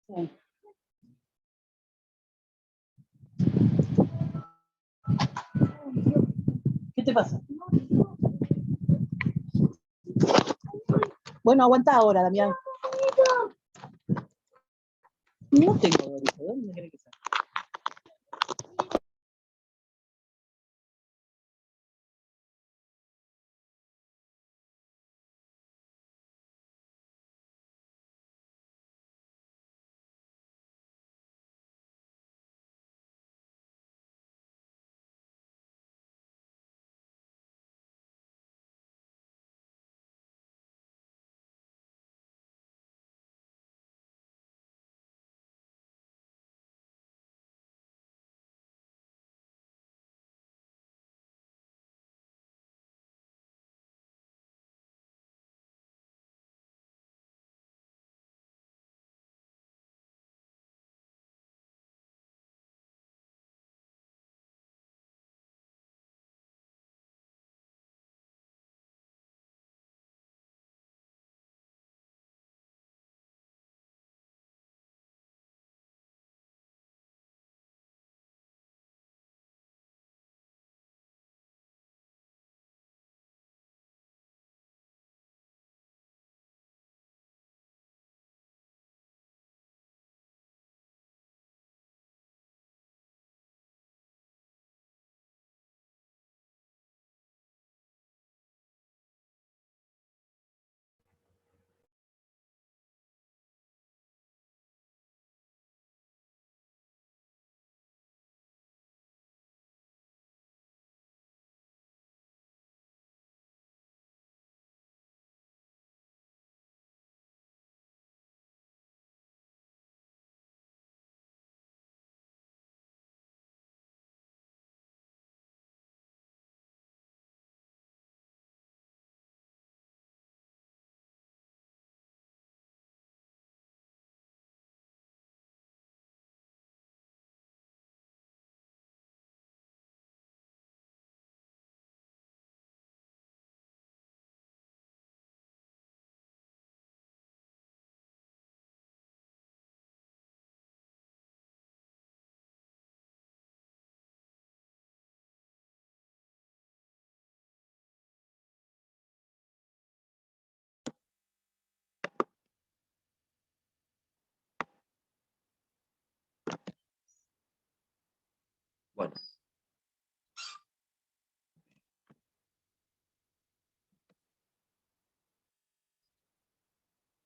Sí. ¿Qué te pasa? Bueno, aguanta ahora, Damián. No tengo Dorito, ¿dónde crees que sea?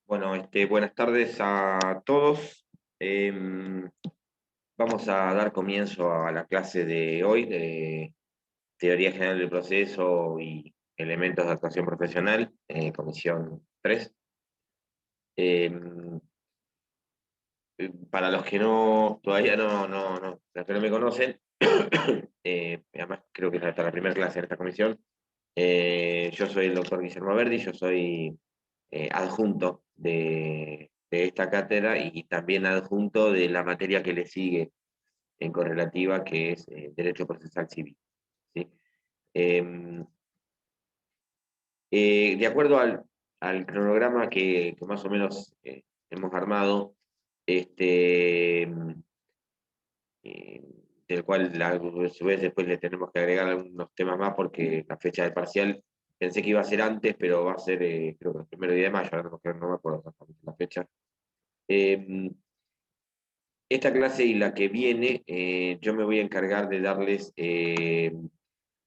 Bueno, buenas tardes a todos. Vamos a dar comienzo a la clase de hoy de Teoría General del Proceso y Elementos de Actuación Profesional, Comisión 3. Para los que todavía los que no me conocen, además creo que es hasta la primera clase en esta comisión, yo soy el doctor Guillermo Verdi, yo soy adjunto de esta cátedra y también adjunto de la materia que le sigue en correlativa, que es Derecho Procesal Civil. ¿Sí? Eh, de acuerdo al cronograma que más o menos hemos armado, este, eh, del cual a su vez después le tenemos que agregar algunos temas más porque la fecha de parcial pensé que iba a ser antes, pero va a ser creo que el 1 día de mayo, ahora no me acuerdo exactamente la fecha. Eh, esta clase y la que viene, yo me voy a encargar de darles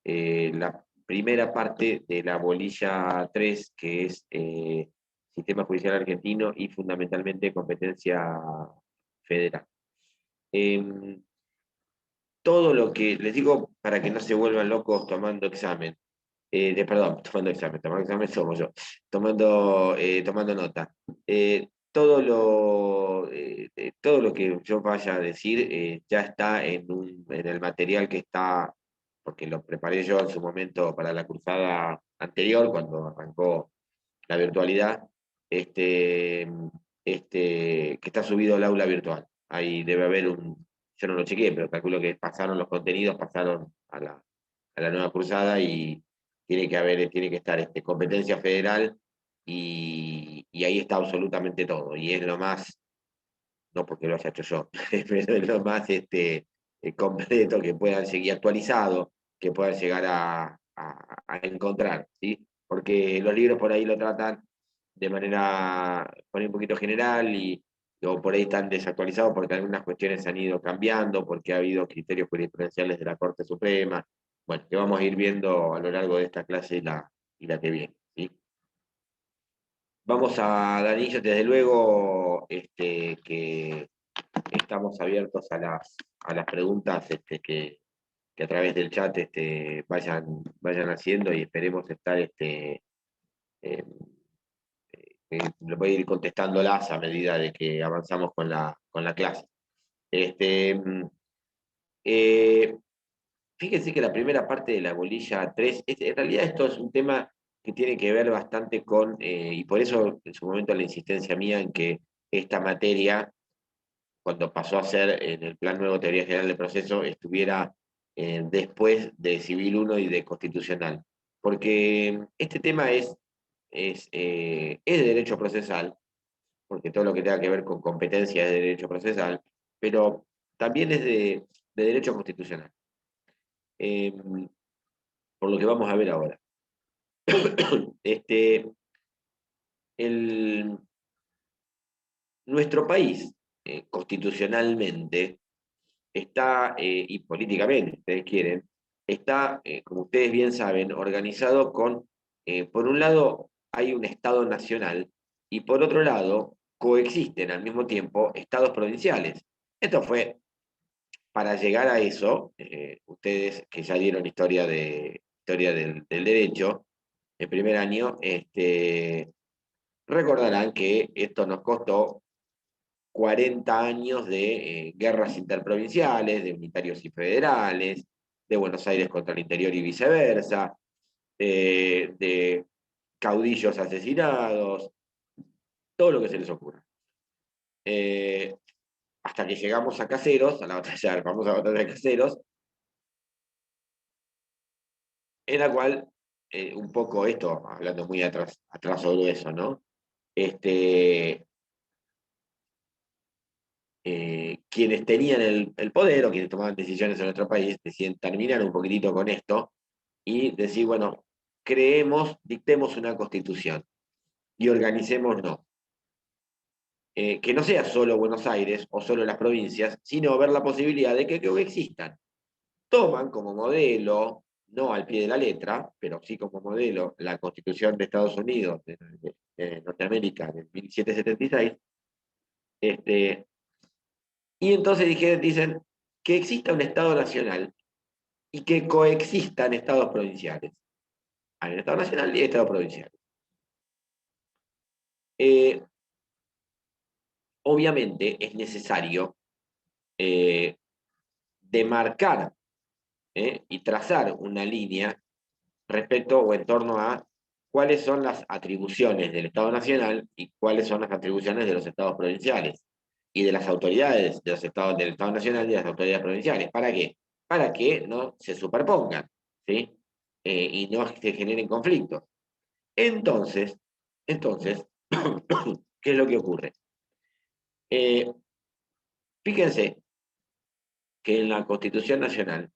la primera parte de la bolilla 3, que es Sistema Judicial Argentino y fundamentalmente competencia federal. Todo lo que les digo para que no se vuelvan locos tomando examen, tomando examen somos yo, tomando nota. Todo lo que yo vaya a decir ya está en el material que está, porque lo preparé yo en su momento para la cursada anterior, cuando arrancó la virtualidad, que está subido al aula virtual. Ahí debe haber yo no lo chequeé, pero calculo que pasaron los contenidos, pasaron a la nueva cursada y tiene que estar competencia federal y ahí está absolutamente todo. Y es lo más, no porque lo haya hecho yo, pero es lo más completo que puedan seguir actualizado, que puedan llegar a encontrar, ¿sí? Porque los libros por ahí lo tratan de manera, por ahí un poquito general o por ahí están desactualizados porque algunas cuestiones han ido cambiando, porque ha habido criterios jurisprudenciales de la Corte Suprema, bueno, que vamos a ir viendo a lo largo de esta clase y la que viene, ¿sí? Vamos a dar inicio, desde luego, que estamos abiertos a las preguntas que a través del chat vayan haciendo y esperemos estar eh, lo voy a ir contestándolas a medida de que avanzamos con la clase. Este, mm, eh, Fíjense que la primera parte de la bolilla 3, en realidad esto es un tema que tiene que ver bastante y por eso en su momento la insistencia mía en que esta materia, cuando pasó a ser en el Plan Nuevo Teoría General del Proceso, estuviera después de Civil 1 y de Constitucional. Porque este tema es de derecho procesal, porque todo lo que tenga que ver con competencia es de derecho procesal, pero también es de derecho constitucional. Eh, por lo que vamos a ver ahora. Este, el, Nuestro país, constitucionalmente, está, y políticamente, si ustedes quieren, está, como ustedes bien saben, organizado por un lado, hay un Estado nacional y por otro lado, coexisten al mismo tiempo estados provinciales. Esto fue, para llegar a eso, ustedes que ya dieron historia del derecho, el primer año, recordarán que esto nos costó 40 años de guerras interprovinciales, de unitarios y federales, de Buenos Aires contra el interior y viceversa, de caudillos asesinados, todo lo que se les ocurra. Hasta que llegamos a Caseros, a la famosa batalla de Caseros, en la cual, un poco esto, hablando muy atrás sobre eso, ¿no? Quienes tenían el poder o quienes tomaban decisiones en nuestro país deciden terminar un poquitito con esto y decir, bueno, dictemos una constitución y organicémonos. Que no sea solo Buenos Aires o solo las provincias, sino ver la posibilidad de que existan. Toman como modelo, no al pie de la letra, pero sí como modelo, la Constitución de Estados Unidos, de Norteamérica, de 1776, y entonces dicen que exista un Estado nacional y que coexistan estados provinciales. Hay un Estado nacional y Estado provincial. Eh, Obviamente es necesario demarcar y trazar una línea respecto o en torno a cuáles son las atribuciones del Estado nacional y cuáles son las atribuciones de los estados provinciales y de las autoridades del Estado nacional y de las autoridades provinciales. ¿Para qué? Para que no se superpongan, ¿sí? Y no se generen conflictos. Entonces, ¿qué es lo que ocurre? Eh, Fíjense que en la Constitución Nacional,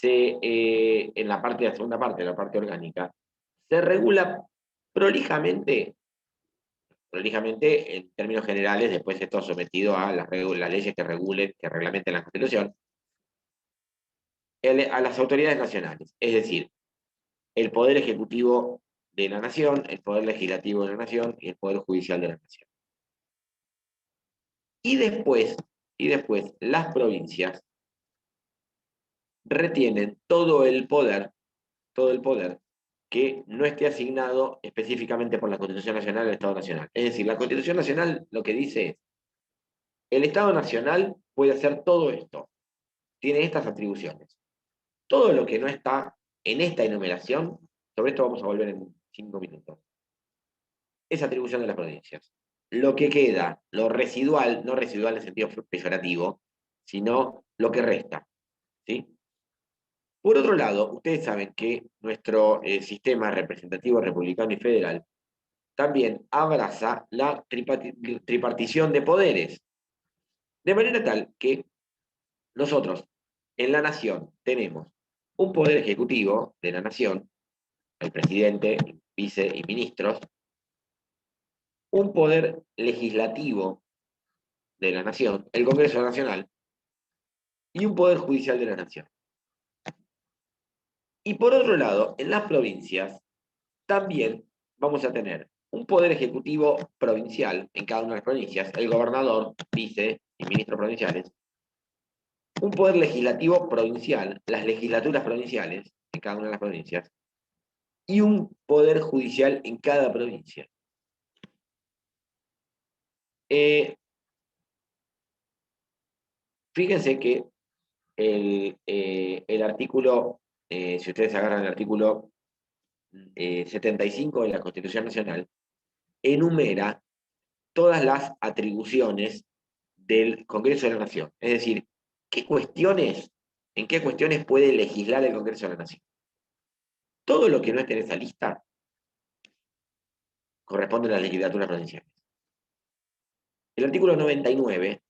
en la segunda parte, la parte orgánica, se regula prolijamente prolijamente, en términos generales, después esto sometido a las leyes que regulen, que reglamenten la Constitución, a las autoridades nacionales, es decir, el Poder Ejecutivo de la Nación, el Poder Legislativo de la Nación y el Poder Judicial de la Nación. Y después las provincias retienen todo el poder que no esté asignado específicamente por la Constitución Nacional al Estado Nacional. Es decir, la Constitución Nacional lo que dice es, el Estado Nacional puede hacer todo esto, tiene estas atribuciones. Todo lo que no está en esta enumeración, sobre esto vamos a volver en 5 minutos, es atribución de las provincias. Lo que queda, lo residual, no residual en sentido peyorativo, sino lo que resta, ¿sí? Por otro lado, ustedes saben que nuestro sistema representativo republicano y federal también abraza la tripartición de poderes, de manera tal que nosotros en la nación tenemos un poder ejecutivo de la nación, el presidente, vice y ministros, un poder legislativo de la nación, el Congreso Nacional, y un poder judicial de la nación. Y por otro lado, en las provincias también vamos a tener un poder ejecutivo provincial en cada una de las provincias, el gobernador, vice y ministros provinciales, un poder legislativo provincial, las legislaturas provinciales en cada una de las provincias, y un poder judicial en cada provincia. Fíjense que el artículo, si ustedes agarran el artículo 75 de la Constitución Nacional, enumera todas las atribuciones del Congreso de la Nación. Es decir, en qué cuestiones puede legislar el Congreso de la Nación. Todo lo que no esté en esa lista corresponde a las legislaturas provinciales. El artículo 99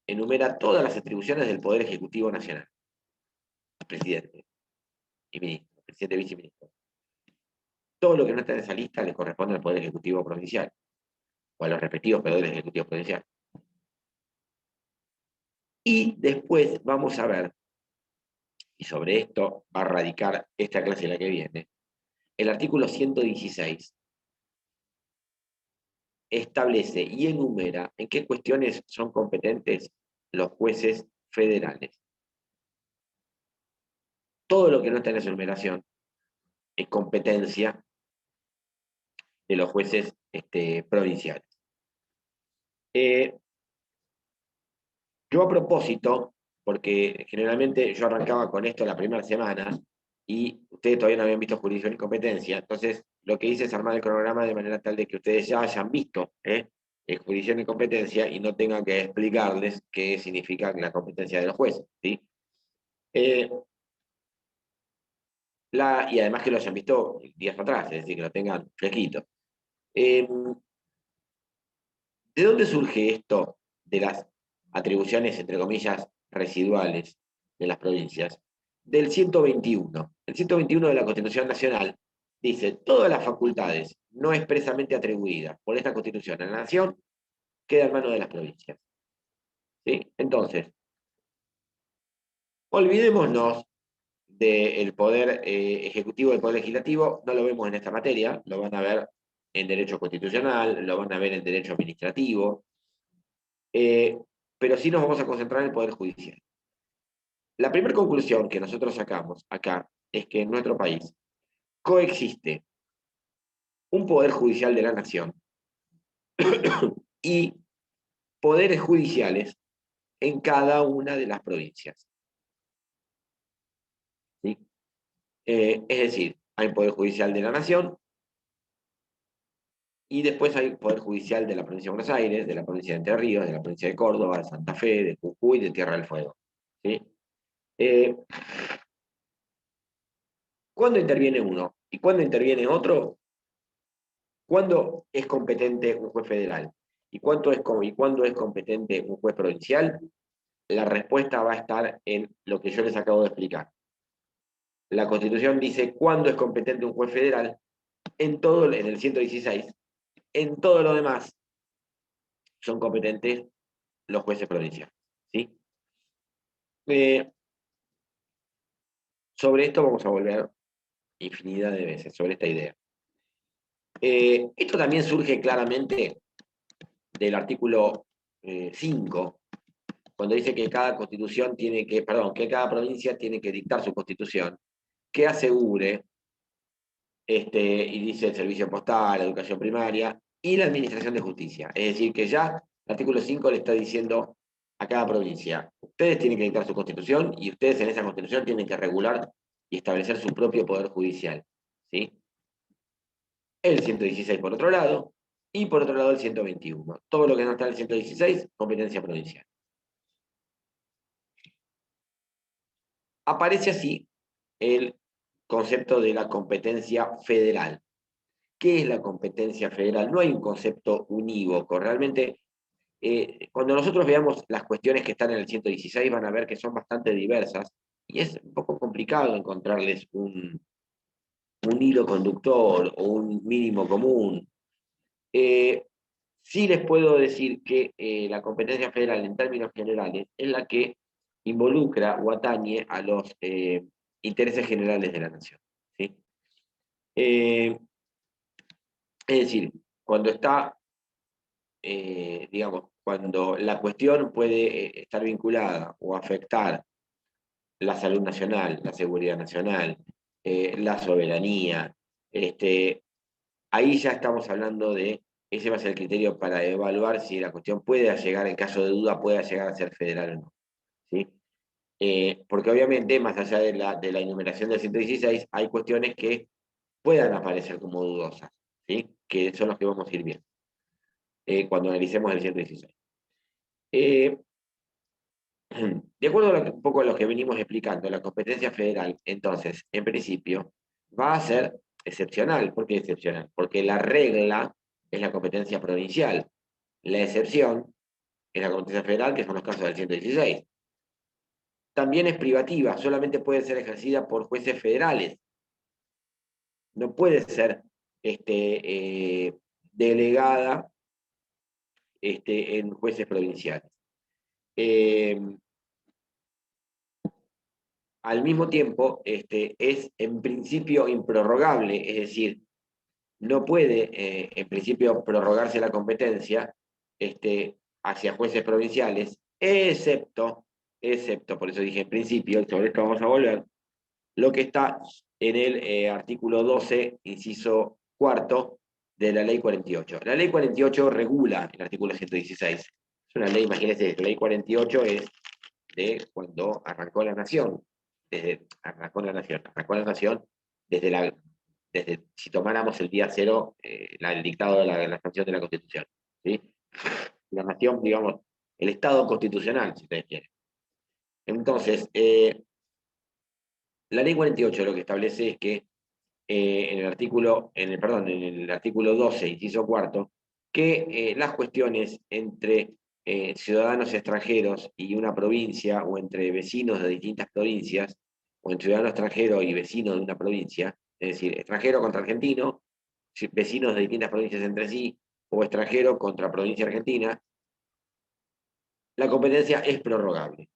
enumera todas las atribuciones del Poder Ejecutivo Nacional. Presidente y ministro, presidente y viceministro. Todo lo que no está en esa lista le corresponde al Poder Ejecutivo Provincial o a los respectivos poderes ejecutivos provinciales. Y después vamos a ver, y sobre esto va a radicar esta clase la que viene, el artículo 116 establece y enumera en qué cuestiones son competentes los jueces federales. Todo lo que no está en esa enumeración es competencia de los jueces provinciales. Yo a propósito, porque generalmente yo arrancaba con esto la primera semana y ustedes todavía no habían visto jurisdicción y competencia, entonces lo que hice es armar el cronograma de manera tal de que ustedes ya hayan visto jurisdicción y competencia y no tengan que explicarles qué significa la competencia de los jueces, ¿sí? Y además que lo hayan visto días atrás, es decir, que lo tengan fresquito. ¿De dónde surge esto de las atribuciones, entre comillas, residuales de las provincias? Del 121. El 121 de la Constitución Nacional dice, todas las facultades no expresamente atribuidas por esta Constitución a la Nación quedan en manos de las provincias. ¿Sí? Entonces, olvidémonos del poder ejecutivo y del poder legislativo, no lo vemos en esta materia, lo van a ver en derecho constitucional, lo van a ver en derecho administrativo, pero sí nos vamos a concentrar en el poder judicial. La primera conclusión que nosotros sacamos acá es que en nuestro país coexiste un poder judicial de la nación y poderes judiciales en cada una de las provincias. ¿Sí? Es decir, hay un poder judicial de la nación y después hay poder judicial de la provincia de Buenos Aires, de la provincia de Entre Ríos, de la provincia de Córdoba, de Santa Fe, de Jujuy, de Tierra del Fuego. ¿Sí? ¿Cuándo interviene uno y cuándo interviene otro? ¿Cuándo es competente un juez federal? ¿Y cuándo es competente un juez provincial? La respuesta va a estar en lo que yo les acabo de explicar. La Constitución dice cuándo es competente un juez federal en el 116, En todo lo demás son competentes los jueces provinciales. ¿Sí? Sobre esto vamos a volver infinidad de veces, sobre esta idea. Esto también surge claramente del artículo 5, cuando dice que cada constitución tiene que, perdón, que cada provincia tiene que dictar su constitución, que asegure, y dice el servicio postal, la educación primaria y la administración de justicia. Es decir, que ya el artículo 5 le está diciendo a cada provincia, ustedes tienen que dictar su constitución y ustedes en esa constitución tienen que regular y establecer su propio poder judicial. ¿Sí? El 116 por otro lado, y por otro lado el 121. Todo lo que no está en el 116, competencia provincial. Aparece así el concepto de la competencia federal. ¿Qué es la competencia federal? No hay un concepto unívoco. Realmente, cuando nosotros veamos las cuestiones que están en el 116, van a ver que son bastante diversas y es un poco complicado encontrarles un hilo conductor o un mínimo común. Sí les puedo decir que la competencia federal en términos generales es la que involucra o atañe a los intereses generales de la nación. ¿Sí? Es decir, cuando está, digamos, cuando la cuestión puede estar vinculada o afectar la salud nacional, la seguridad nacional, la soberanía, ahí ya estamos hablando de, ese va a ser el criterio para evaluar si la cuestión puede llegar, en caso de duda, puede llegar a ser federal o no. ¿Sí? Porque obviamente, más allá de la enumeración del 116, hay cuestiones que puedan aparecer como dudosas, ¿sí? Que son los que vamos a ir viendo cuando analicemos el 116. De acuerdo a un poco a lo que venimos explicando, la competencia federal, entonces, en principio, va a ser excepcional. ¿Por qué excepcional? Porque la regla es la competencia provincial. La excepción es la competencia federal, que son los casos del 116. También es privativa, solamente puede ser ejercida por jueces federales. No puede ser delegada en jueces provinciales. Al mismo tiempo, es en principio improrrogable, es decir, no puede en principio prorrogarse la competencia hacia jueces provinciales, excepto, por eso dije en principio, sobre esto vamos a volver, lo que está en el artículo 12, inciso cuarto, de la ley 48. La ley 48 regula el artículo 116. Es una ley, imagínense, la ley 48 es de cuando arrancó la nación. Arrancó la nación desde si tomáramos el día cero, el dictado de la sanción de la Constitución. ¿Sí? La nación, digamos, el Estado constitucional, si ustedes quieren. Entonces, la ley 48 lo que establece es que en el artículo 12, inciso cuarto, que las cuestiones entre ciudadanos extranjeros y una provincia, o entre vecinos de distintas provincias, o entre ciudadano extranjero y vecino de una provincia, es decir, extranjero contra argentino, vecinos de distintas provincias entre sí, o extranjero contra provincia argentina, la competencia es prorrogable.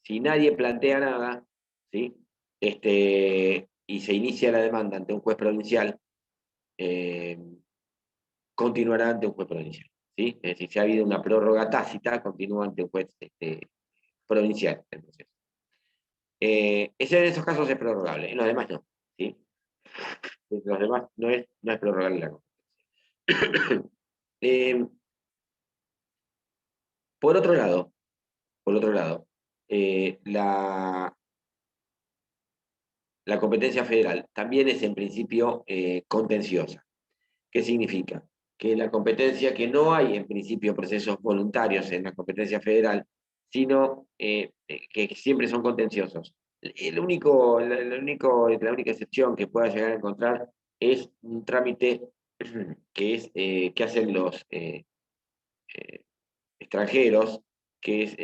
Si nadie plantea nada, ¿sí? Y se inicia la demanda ante un juez provincial, continuará ante un juez provincial. ¿Sí? Es decir, si ha habido una prórroga tácita, continúa ante un juez provincial. Entonces, en esos casos es prorrogable, en los demás no. ¿Sí? En los demás no es prorrogable la competencia. Por otro lado, la competencia federal también es en principio contenciosa. ¿Qué significa? Que la competencia, que no hay en principio procesos voluntarios en la competencia federal, sino que siempre son contenciosos. La única excepción que pueda llegar a encontrar es un trámite que hacen los extranjeros, que es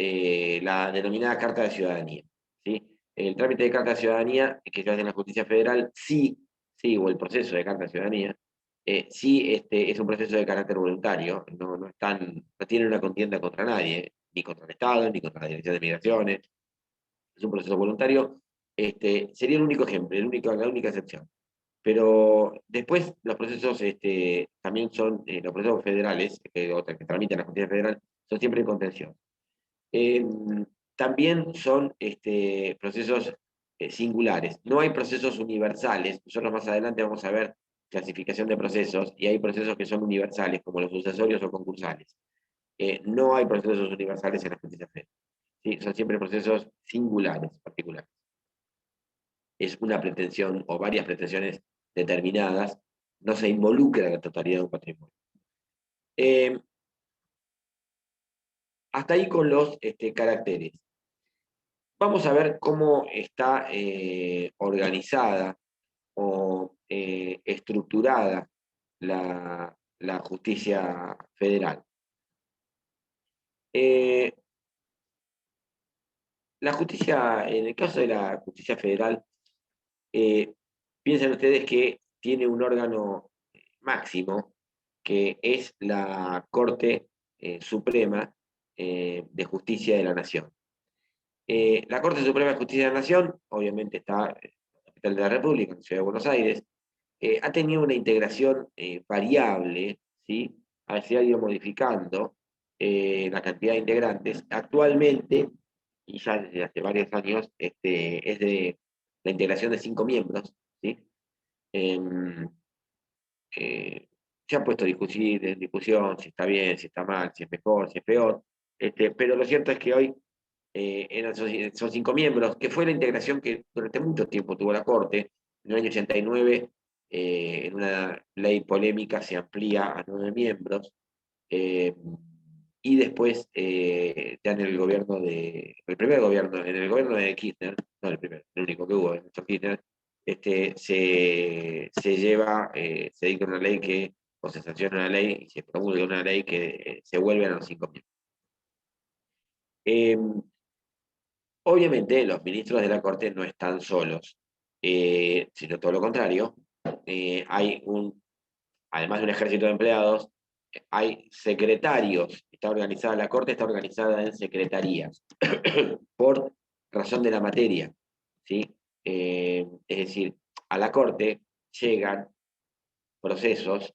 la denominada Carta de Ciudadanía. ¿Sí? El trámite de Carta de Ciudadanía que se hace en la justicia federal, sí, o el proceso de Carta de Ciudadanía, Sí, es un proceso de carácter voluntario, no tiene una contienda contra nadie, ni contra el Estado, ni contra la Dirección de Migraciones, es un proceso voluntario. Sería el único ejemplo, la única excepción. Pero después los procesos también son, los procesos federales, que tramitan la justicia federal, son siempre en contención. Eh, También son procesos singulares. No hay procesos universales. Nosotros más adelante vamos a ver clasificación de procesos y hay procesos que son universales, como los sucesorios o concursales. No hay procesos universales en la justicia federal. ¿Sí? Son siempre procesos singulares, particulares. Es una pretensión o varias pretensiones determinadas. No se involucra la totalidad de un patrimonio. Eh, Hasta ahí con los caracteres. Vamos a ver cómo está organizada o estructurada la justicia federal. Eh, la justicia, en el caso de la justicia federal, piensen ustedes que tiene un órgano máximo, que es la Corte Suprema de Justicia de la Nación. La Corte Suprema de Justicia de la Nación, obviamente está en la capital de la República, en la Ciudad de Buenos Aires, ha tenido una integración variable, ¿sí? Se ha ido modificando la cantidad de integrantes. Actualmente, y ya desde hace varios años, es de la integración de 5 miembros, ¿sí? Em, eh, Se ha puesto en discusión si está bien, si está mal, si es mejor, si es peor, pero lo cierto es que hoy son 5 miembros, que fue la integración que durante mucho tiempo tuvo la Corte. En el año 89, en una ley polémica, se amplía a 9 miembros, eh, y después, ya en el primer gobierno, en el gobierno de Kirchner, no el primero, el único que hubo, Néstor Kirchner, se dicta una ley o se sanciona una ley y se promulga una ley que se vuelven a los 5 miembros. Eh, Obviamente, los ministros de la Corte no están solos, sino todo lo contrario. Hay además de un ejército de empleados, hay secretarios. La Corte está organizada en secretarías, por razón de la materia, ¿sí? Es decir, a la Corte llegan procesos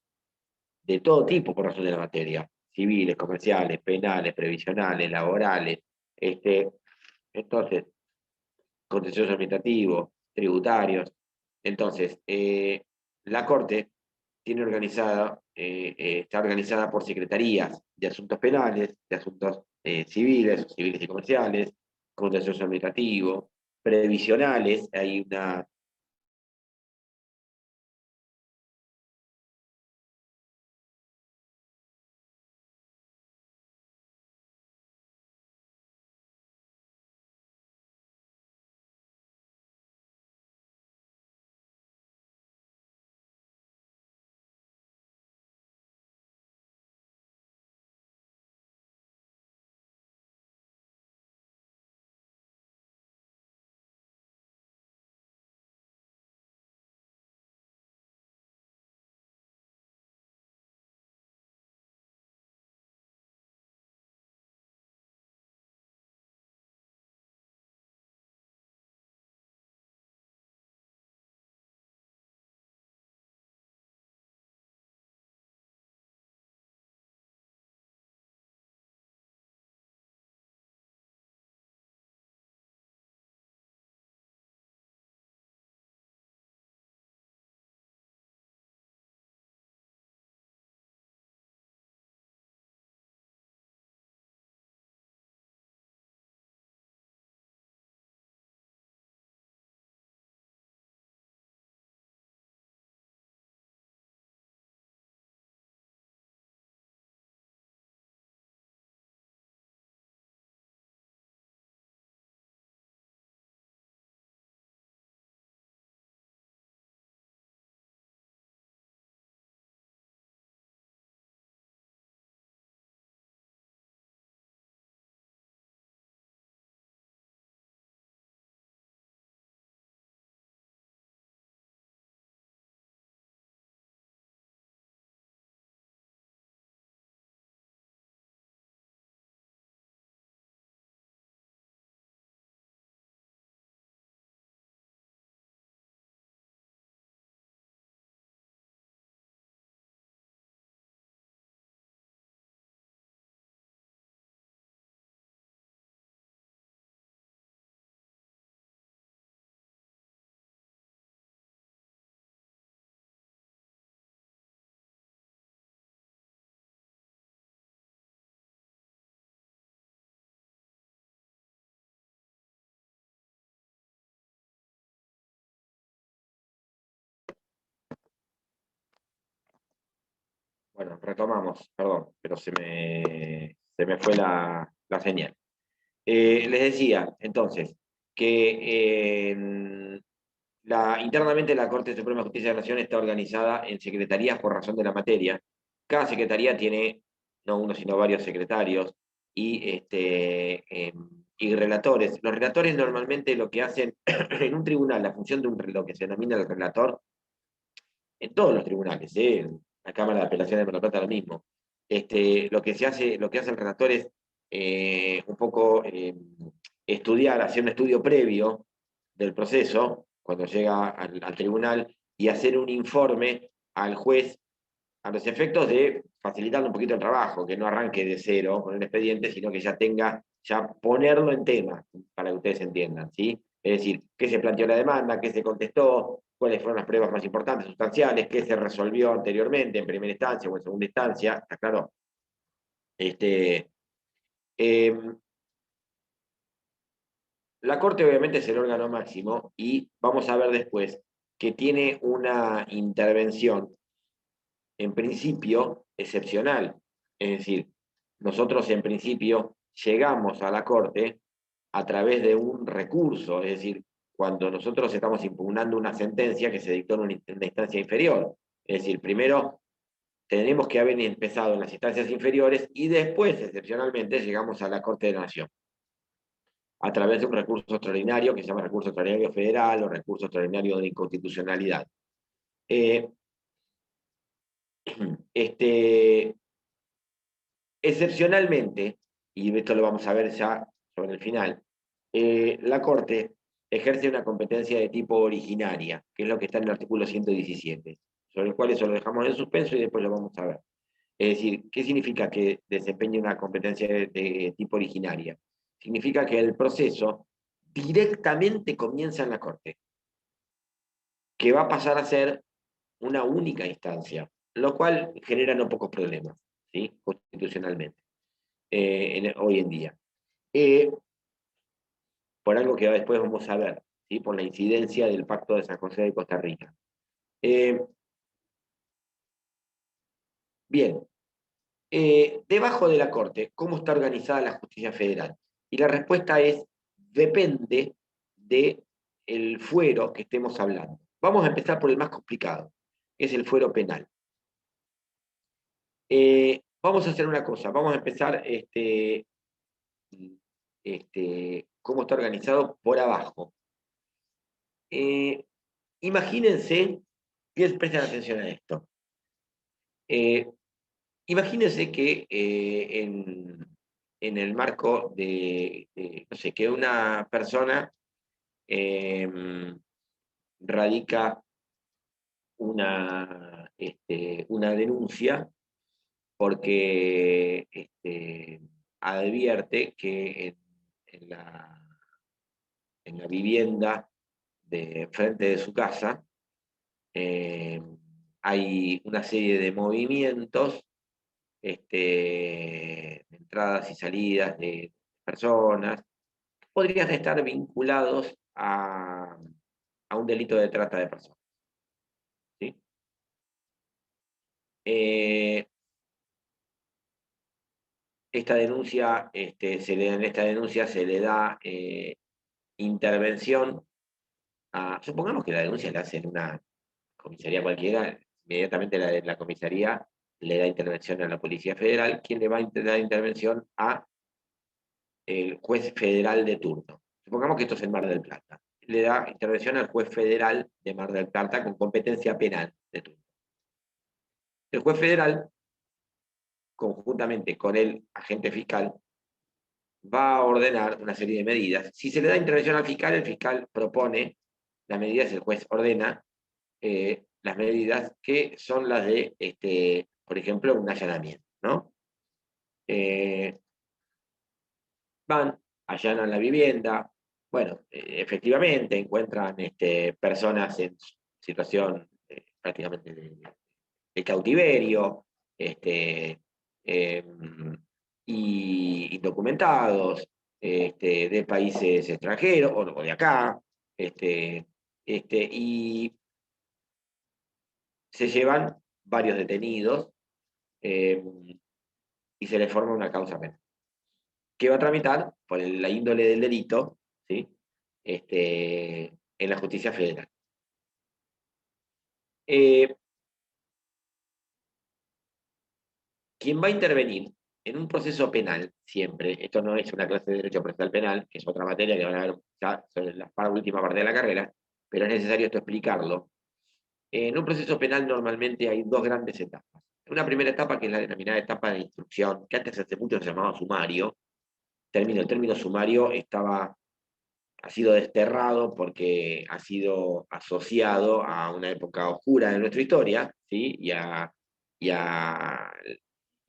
de todo tipo por razón de la materia, civiles, comerciales, penales, previsionales, laborales. Entonces, contencioso administrativo, tributarios. Entonces, la Corte está organizada por secretarías de asuntos penales, de asuntos civiles y comerciales, contencioso administrativo, previsionales. Hay una Bueno, retomamos, perdón, pero se me fue la señal. Les decía, entonces, que internamente la Corte Suprema de Justicia de la Nación está organizada en secretarías por razón de la materia. Cada secretaría tiene no uno, sino varios secretarios y relatores. Los relatores normalmente lo que hacen en un tribunal, la función de lo que se denomina el relator, en todos los tribunales, en la Cámara de Apelaciones de Mar del Plata lo mismo. Lo que hace el relator es un poco estudiar, hacer un estudio previo del proceso cuando llega al tribunal y hacer un informe al juez a los efectos de facilitarle un poquito el trabajo, que no arranque de cero con el expediente, sino que ya ponerlo en tema, para que ustedes entiendan, ¿sí? Es decir, qué se planteó la demanda, qué se contestó, cuáles fueron las pruebas más importantes, sustanciales, qué se resolvió anteriormente, en primera instancia o en segunda instancia, ¿está claro? La Corte obviamente es el órgano máximo y vamos a ver después que tiene una intervención, en principio, excepcional. Es decir, nosotros en principio llegamos a la Corte a través de un recurso, es decir, cuando nosotros estamos impugnando una sentencia que se dictó en una instancia inferior. Es decir, primero tenemos que haber empezado en las instancias inferiores y después, excepcionalmente, llegamos a la Corte de la Nación a través de un recurso extraordinario que se llama recurso extraordinario federal o recurso extraordinario de inconstitucionalidad. Excepcionalmente, y esto lo vamos a ver ya sobre el final, la Corte ejerce una competencia de tipo originaria, que es lo que está en el artículo 117, sobre el cual eso lo dejamos en suspenso y después lo vamos a ver. Es decir, ¿qué significa que desempeñe una competencia de tipo originaria? Significa que el proceso directamente comienza en la Corte, que va a pasar a ser una única instancia, lo cual genera no pocos problemas, ¿sí? Constitucionalmente, hoy en día. Por algo que después vamos a ver, ¿sí? Por la incidencia del Pacto de San José de Costa Rica. Bien, debajo de la Corte, ¿cómo está organizada la justicia federal? Y la respuesta es, depende del fuero que estemos hablando. Vamos a empezar por el más complicado, que es el fuero penal. Vamos a hacer una cosa, vamos a empezar cómo está organizado por abajo. Imagínense, presten atención a esto. Imagínense que en el marco no sé, que una persona radica una denuncia porque advierte que en la vivienda de frente de su casa hay una serie de movimientos, entradas y salidas de personas, que podrían estar vinculados a un delito de trata de personas. ¿Sí? Esta denuncia, en esta denuncia se le da intervención supongamos que la denuncia la hace en una comisaría cualquiera, inmediatamente la comisaría le da intervención a la Policía Federal, quien le va a dar intervención a el juez federal de turno. Supongamos que esto es en Mar del Plata. Le da intervención al juez federal de Mar del Plata con competencia penal de turno. El juez federal, conjuntamente con el agente fiscal, va a ordenar una serie de medidas. Si se le da intervención al fiscal, el fiscal propone las medidas, el juez ordena las medidas que son las de, por ejemplo, un allanamiento, ¿no? Van, allanan la vivienda, bueno, efectivamente encuentran personas en situación prácticamente de cautiverio, y indocumentados, de países extranjeros o de acá, y se llevan varios detenidos, y se le forma una causa penal, que va a tramitar por la índole del delito, ¿sí? En la justicia federal. Quien va a intervenir en un proceso penal, siempre, esto no es una clase de derecho procesal penal, que es otra materia que van a ver ya sobre la última parte de la carrera, pero es necesario esto explicarlo. En un proceso penal normalmente hay dos grandes etapas. Una primera etapa que es la denominada etapa de instrucción, que antes hace mucho se llamaba sumario. El término sumario ha sido desterrado porque ha sido asociado a una época oscura de nuestra historia, ¿sí? Y a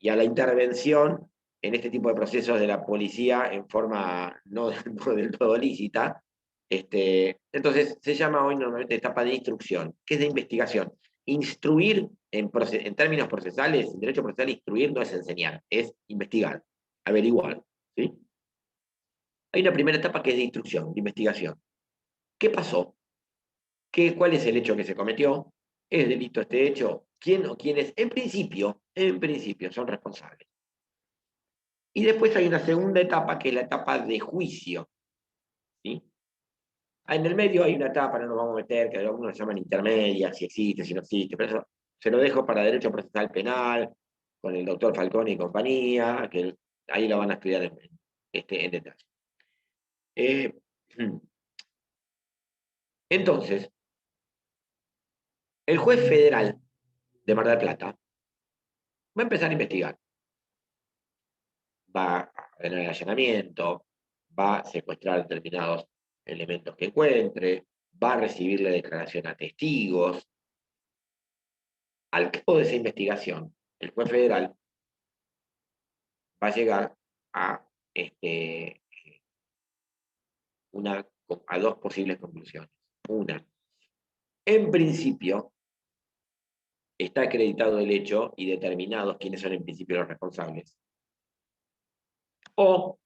la intervención en este tipo de procesos de la policía en forma no del todo lícita. Entonces se llama hoy normalmente etapa de instrucción, que es de investigación. Instruir en términos procesales, en derecho procesal, instruir no es enseñar, es investigar, averiguar. ¿Sí? Hay una primera etapa que es de instrucción, de investigación. ¿Qué pasó? ¿Cuál es el hecho que se cometió? ¿Es delito este hecho? ¿Quién o quiénes en principio son responsables? Y después hay una segunda etapa que es la etapa de juicio. ¿Sí? En el medio hay una etapa, no nos vamos a meter, que algunos llaman intermedia, si existe, si no existe, pero eso se lo dejo para derecho procesal penal, con el doctor Falcone y compañía, que ahí lo van a estudiar en detalle. Entonces, el juez federal de Mar del Plata va a empezar a investigar. Va a ordenar el allanamiento, va a secuestrar determinados elementos que encuentre, va a recibirle declaración a testigos. Al cabo de esa investigación, el juez federal va a llegar a, a dos posibles conclusiones. Una, en principio, está acreditado el hecho y determinados quiénes son en principio los responsables. O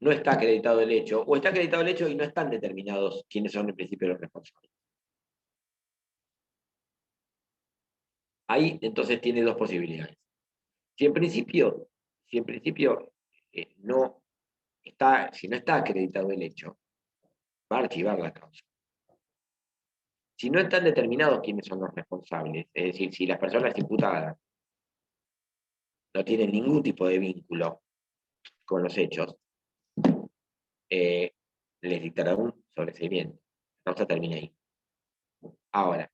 no está acreditado el hecho, o está acreditado el hecho y no están determinados quiénes son en principio los responsables. Ahí entonces tiene dos posibilidades. Si en principio no está, si no está acreditado el hecho, va a archivar la causa. Si no están determinados quiénes son los responsables, es decir, si las personas imputadas no tienen ningún tipo de vínculo con los hechos, les dictará un sobreseimiento. La causa termina ahí. Ahora,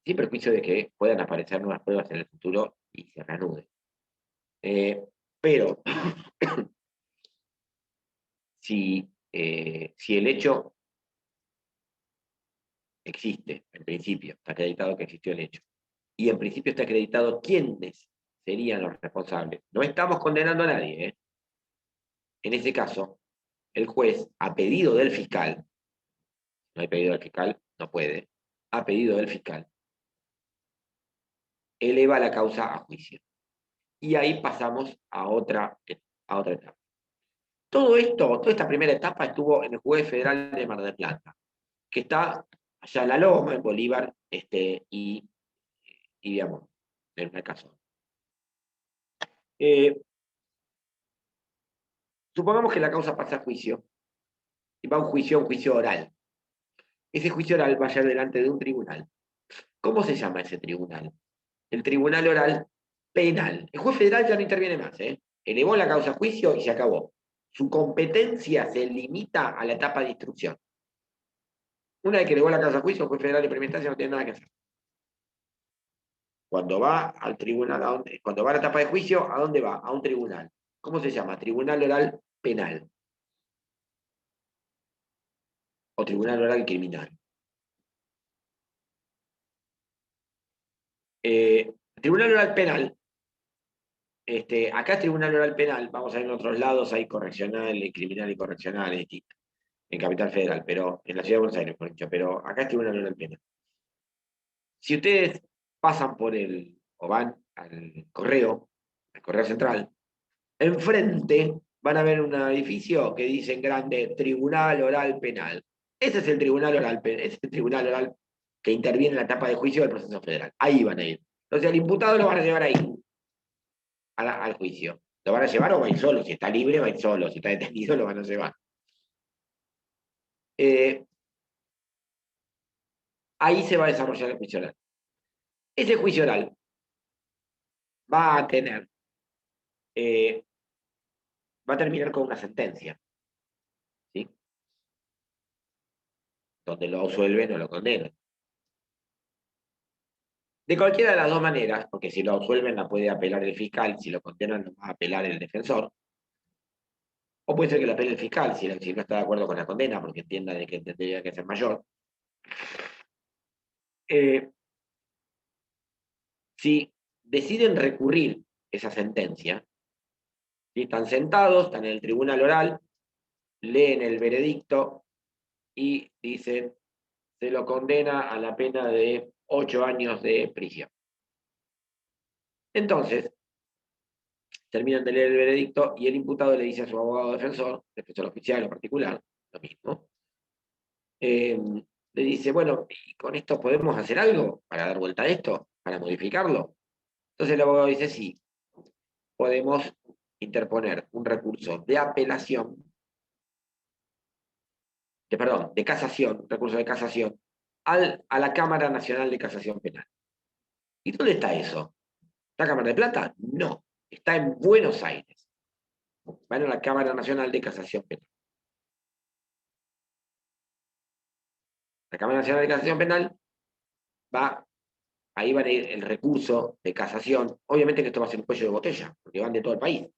sin perjuicio de que puedan aparecer nuevas pruebas en el futuro y se reanude. Pero, si el hecho existe, en principio, está acreditado que existió el hecho, y en principio está acreditado quiénes serían los responsables, no estamos condenando a nadie, ¿eh? En ese caso, el juez, a pedido del fiscal, no hay pedido del fiscal, no puede, a pedido del fiscal, eleva la causa a juicio. Y ahí pasamos a otra etapa. Todo esto, toda esta primera etapa estuvo en el juez federal de Mar del Plata, que está allá en La Loma, en Bolívar, y digamos, en una casa. Supongamos que la causa pasa a juicio, y va a un juicio oral. Ese juicio oral va a ser delante de un tribunal. ¿Cómo se llama ese tribunal? El tribunal oral penal. El juez federal ya no interviene más, ¿eh? Elevó la causa a juicio y se acabó. Su competencia se limita a la etapa de instrucción. Una vez que elevó la causa a juicio, el juez federal de primera instancia no tiene nada que hacer. Cuando va al tribunal, cuando va a la etapa de juicio, ¿a dónde va? A un tribunal. ¿Cómo se llama? Tribunal oral penal. O tribunal oral criminal. Tribunal oral penal. Acá es tribunal oral penal, vamos a ver en otros lados hay correccional, criminal y correccional, en Capital Federal, pero en la ciudad de Buenos Aires, por dicho, pero acá es tribunal oral penal. Si ustedes pasan o van al correo central, enfrente van a ver un edificio que dice en grande Tribunal Oral Penal. Ese es el Tribunal Oral Penal, ese es el Tribunal Oral que interviene en la etapa de juicio del proceso federal. Ahí van a ir. Entonces al imputado lo van a llevar ahí, al juicio. Lo van a llevar o va a ir solo. Si está libre, va a ir solo. Si está detenido, lo van a llevar. Ahí se va a desarrollar el juicio oral. Ese juicio oral va a tener, va a terminar con una sentencia, ¿sí? Donde lo absuelven o lo condenan. De cualquiera de las dos maneras, porque si lo absuelven la puede apelar el fiscal, si lo condenan lo va a apelar el defensor, o puede ser que lo apele el fiscal si no está de acuerdo con la condena, porque entienda de que tendría que ser mayor. Si deciden recurrir esa sentencia, ¿sí? Están sentados, están en el tribunal oral, leen el veredicto y dicen, se lo condena a la pena de 8 años de prisión. Entonces, terminan de leer el veredicto y el imputado le dice a su abogado defensor oficial o particular, lo mismo, le dice, bueno, ¿y con esto podemos hacer algo para dar vuelta a esto, para modificarlo? Entonces el abogado dice, sí, podemos interponer un recurso de apelación, de casación, un recurso de casación, a la Cámara Nacional de Casación Penal. ¿Y dónde está eso? ¿Está Cámara de Plata? No, está en Buenos Aires. Van a la Cámara Nacional de Casación Penal. La Cámara Nacional de Casación Penal ahí va a ir el recurso de casación. Obviamente que esto va a ser un cuello de botella, porque van de todo el país.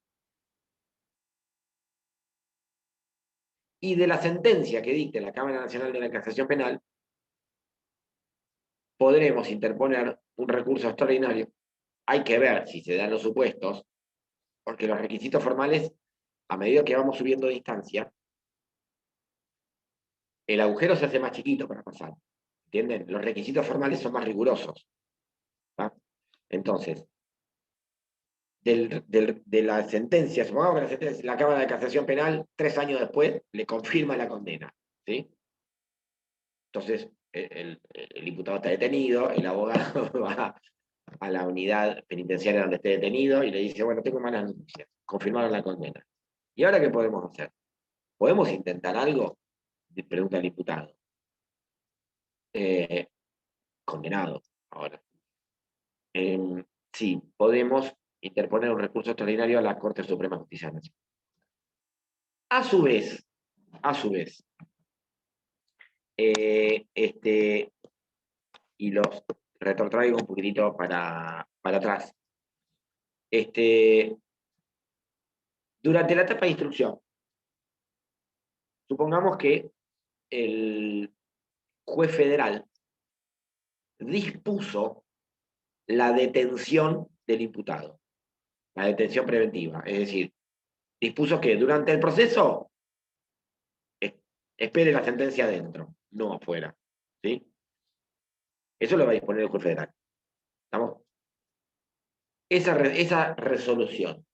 Y de la sentencia que dicte la Cámara Nacional de la Casación Penal, podremos interponer un recurso extraordinario. Hay que ver si se dan los supuestos, porque los requisitos formales, a medida que vamos subiendo de instancia, el agujero se hace más chiquito para pasar. ¿Entienden? Los requisitos formales son más rigurosos. ¿Va? Entonces, de la sentencia, supongamos que la Cámara de Casación Penal, 3 años después, le confirma la condena. ¿Sí? Entonces, el imputado está detenido, el abogado va a la unidad penitenciaria donde esté detenido y le dice, bueno, tengo malas noticias, confirmaron la condena. ¿Y ahora qué podemos hacer? ¿Podemos intentar algo? Pregunta el imputado. Condenado, ahora. Sí, podemos interponer un recurso extraordinario a la Corte Suprema de Justicia Nacional. A su vez, y los retrotraigo un poquitito para atrás. Durante la etapa de instrucción, supongamos que el juez federal dispuso la detención del imputado, la detención preventiva, es decir, dispuso que durante el proceso espere la sentencia adentro, no afuera, ¿sí? Eso lo va a disponer el juez federal. ¿Estamos? Esa resolución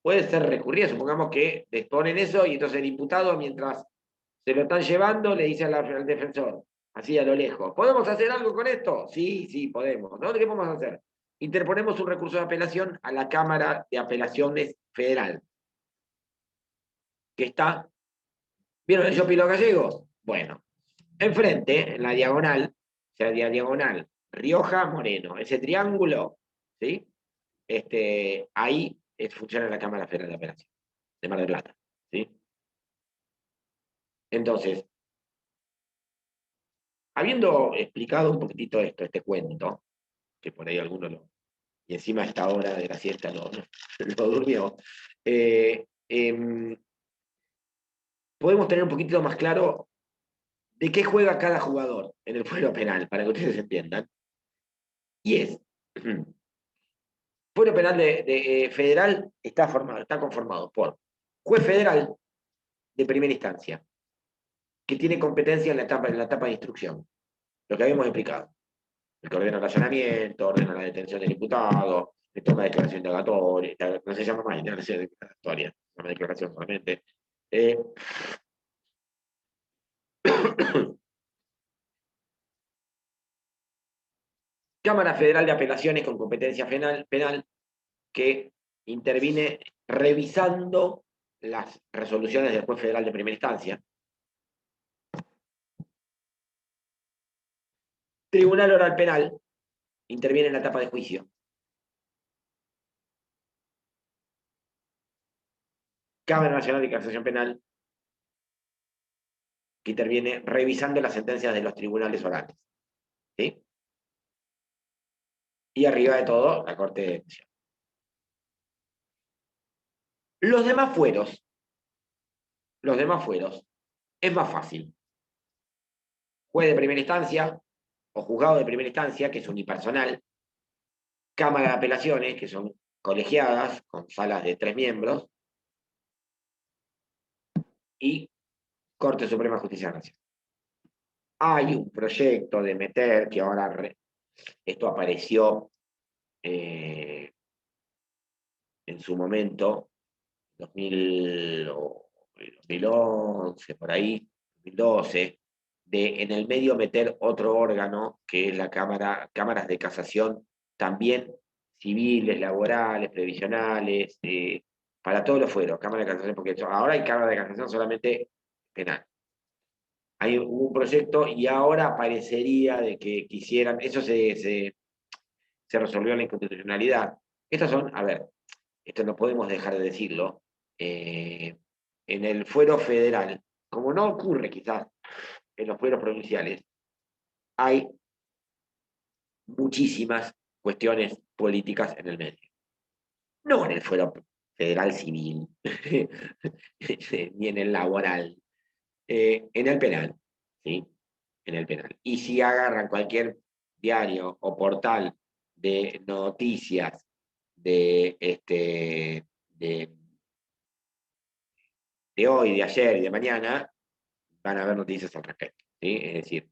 puede ser recurrida, supongamos que disponen eso y entonces el imputado, mientras se lo están llevando, le dice al defensor, así a lo lejos, ¿podemos hacer algo con esto? Sí, sí, podemos. ¿No? ¿Qué podemos hacer? Interponemos un recurso de apelación a la Cámara de Apelaciones Federal, que está, ¿vieron el Shopping Los Gallegos? Bueno, enfrente, en la diagonal, o sea, diagonal, Rioja, Moreno, ese triángulo, ¿sí? Ahí funciona la Cámara Federal de Apelación, de Mar del Plata, ¿sí? Entonces, habiendo explicado un poquitito esto, este cuento, que por ahí alguno y encima a esta hora de la siesta lo durmió, podemos tener un poquitito más claro de qué juega cada jugador en el fuero penal, para que ustedes entiendan. Y es, el fuero penal federal está conformado por juez federal de primera instancia, que tiene competencia en la etapa de instrucción, lo que habíamos explicado. El que ordena el allanamiento, ordena la detención del imputado, le toma declaración indagatoria, no se llama más declaración indagatoria, se llama declaración solamente. Cámara Federal de Apelaciones con competencia penal que interviene revisando las resoluciones del juez federal de primera instancia. Tribunal Oral Penal interviene en la etapa de juicio. Cámara Nacional de Casación Penal, que interviene revisando las sentencias de los tribunales orales. ¿Sí? Y arriba de todo, la Corte de Elección. Los demás fueros, es más fácil. Juez de primera instancia o juzgado de primera instancia, que es unipersonal. Cámara de Apelaciones, que son colegiadas, con salas de 3 miembros. Y Corte Suprema de Justicia de la Nación. Hay un proyecto de meter, que ahora esto apareció en su momento, 2011, por ahí, 2012, de en el medio meter otro órgano, que es la cámaras de casación, también civiles, laborales, previsionales, para todos los fueros, cámara de casación, porque ahora hay cámara de casación solamente penal. Hubo un proyecto y ahora parecería de que quisieran, eso se resolvió en la inconstitucionalidad. Estos son, a ver, esto no podemos dejar de decirlo, en el fuero federal, como no ocurre quizás en los fueros provinciales, hay muchísimas cuestiones políticas en el medio. No en el fuero federal civil, ni en el laboral, en el penal, ¿sí? En el penal. Y si agarran cualquier diario o portal de noticias de hoy, de ayer y de mañana, van a haber noticias al respecto, ¿sí? Es decir,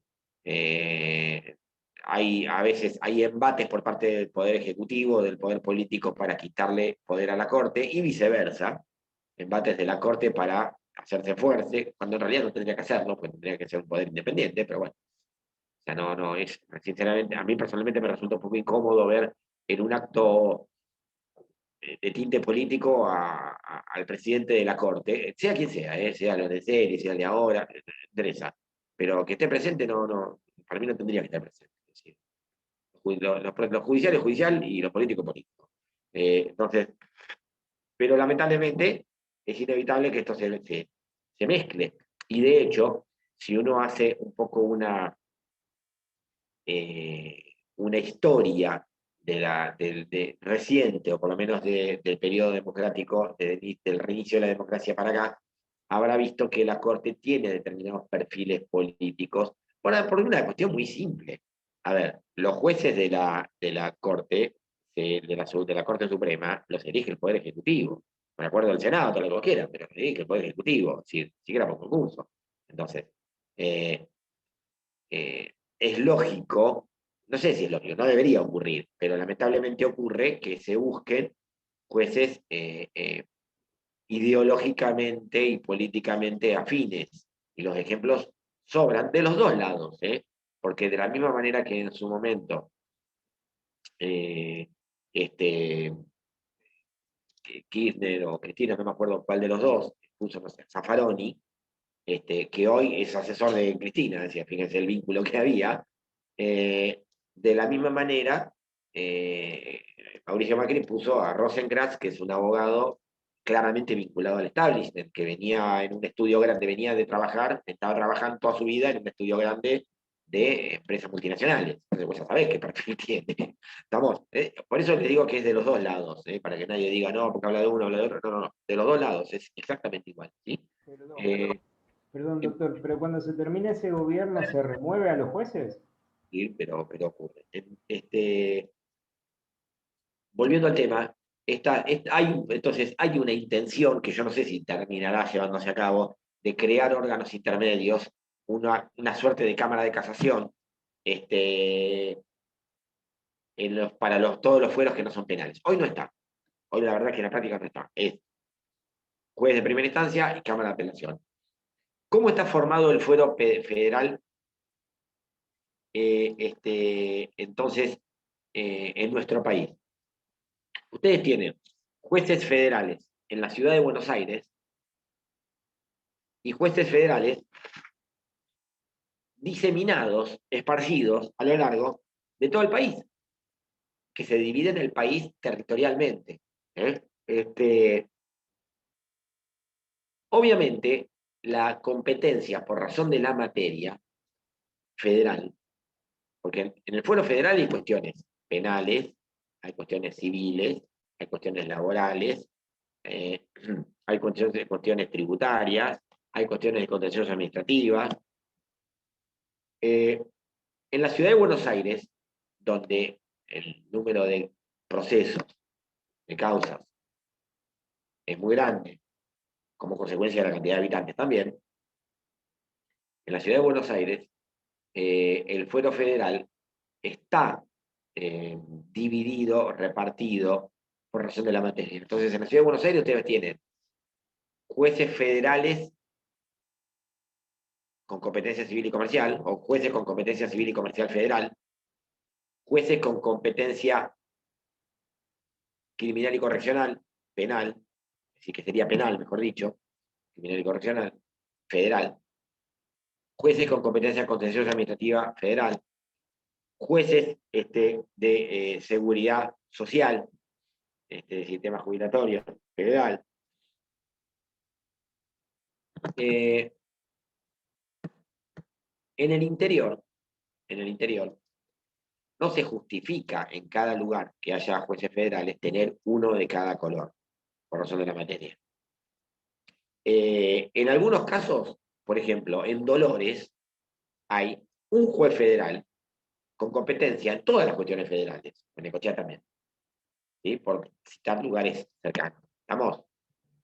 a veces hay embates por parte del Poder Ejecutivo, del Poder Político para quitarle poder a la Corte y viceversa, embates de la Corte para hacerse fuerte, cuando en realidad no tendría que hacerlo, pues tendría que ser un poder independiente, pero bueno. O sea, no es, sinceramente, a mí personalmente me resulta un poco incómodo ver en un acto de tinte político al presidente de la Corte, sea quien sea, sea lo de serie, sea el de ahora, interesa. Pero que esté presente, para mí no tendría que estar presente. Es decir, lo judicial es judicial y lo político es político. Entonces, pero lamentablemente es inevitable que esto se mezcle. Y de hecho, si uno hace un poco una historia reciente, o por lo menos del periodo democrático, del reinicio de la democracia para acá, habrá visto que la Corte tiene determinados perfiles políticos por una cuestión muy simple. A ver, los jueces de la Corte, de la Corte Suprema, los elige el Poder Ejecutivo. Con acuerdo del Senado, todo lo que quieran, pero los elige el Poder Ejecutivo, si siquiera por concurso. Entonces, eh, es lógico, no sé si es lógico, no debería ocurrir, pero lamentablemente ocurre que se busquen jueces ideológicamente y políticamente afines. Y los ejemplos sobran de los dos lados, porque de la misma manera que en su momento eh, este, Kirchner o Cristina, no me acuerdo cuál de los dos, puso, no sé, Zaffaroni, que hoy es asesor de Cristina, decía, fíjense el vínculo que había. De la misma manera, Mauricio Macri puso a Rosenkrantz, que es un abogado claramente vinculado al establishment, que venía en un estudio grande, venía de trabajar, estaba trabajando toda su vida en un estudio grande de empresas multinacionales. Entonces vos ya sabés qué perfil tiene. Estamos, por eso les digo que es de los dos lados, para que nadie diga, no, porque habla de uno, habla de otro. No, no, no, de los dos lados, es exactamente igual. ¿Sí? Perdón, Eh, perdón, doctor, pero cuando se termina ese gobierno, ¿se remueve a los jueces? sí, pero ocurre. Volviendo al tema, entonces hay una intención que yo no sé si terminará llevándose a cabo de crear órganos intermedios, una suerte de cámara de casación, para todos los fueros que no son penales. Hoy no está. Hoy la verdad es que en la práctica no está. Es juez de primera instancia y cámara de apelación. ¿Cómo está formado el fuero federal? Entonces, en nuestro país. Ustedes tienen jueces federales en la ciudad de Buenos Aires y jueces federales diseminados, esparcidos a lo largo de todo el país, que se dividen el país territorialmente. Obviamente, la competencia por razón de la materia federal, porque en el fuero federal hay cuestiones penales, hay cuestiones civiles, hay cuestiones laborales, hay cuestiones tributarias, hay cuestiones de contencioso administrativas. En la ciudad de Buenos Aires, donde el número de procesos, de causas, es muy grande, como consecuencia de la cantidad de habitantes también, en la ciudad de Buenos Aires, el fuero federal está dividido, repartido, por razón de la materia. Entonces, en la ciudad de Buenos Aires ustedes tienen jueces federales con competencia civil y comercial, o jueces con competencia civil y comercial federal, jueces con competencia criminal y correccional, penal, así que sería penal, mejor dicho, criminal y correccional, federal, jueces con competencia contenciosa administrativa federal, jueces de seguridad social, de sistema jubilatorio federal. En el interior, no se justifica en cada lugar que haya jueces federales tener uno de cada color, por razón de la materia. En algunos casos, por ejemplo, en Dolores, hay un juez federal con competencia en todas las cuestiones federales, en Necochea también, ¿sí? Por citar lugares cercanos. ¿Estamos?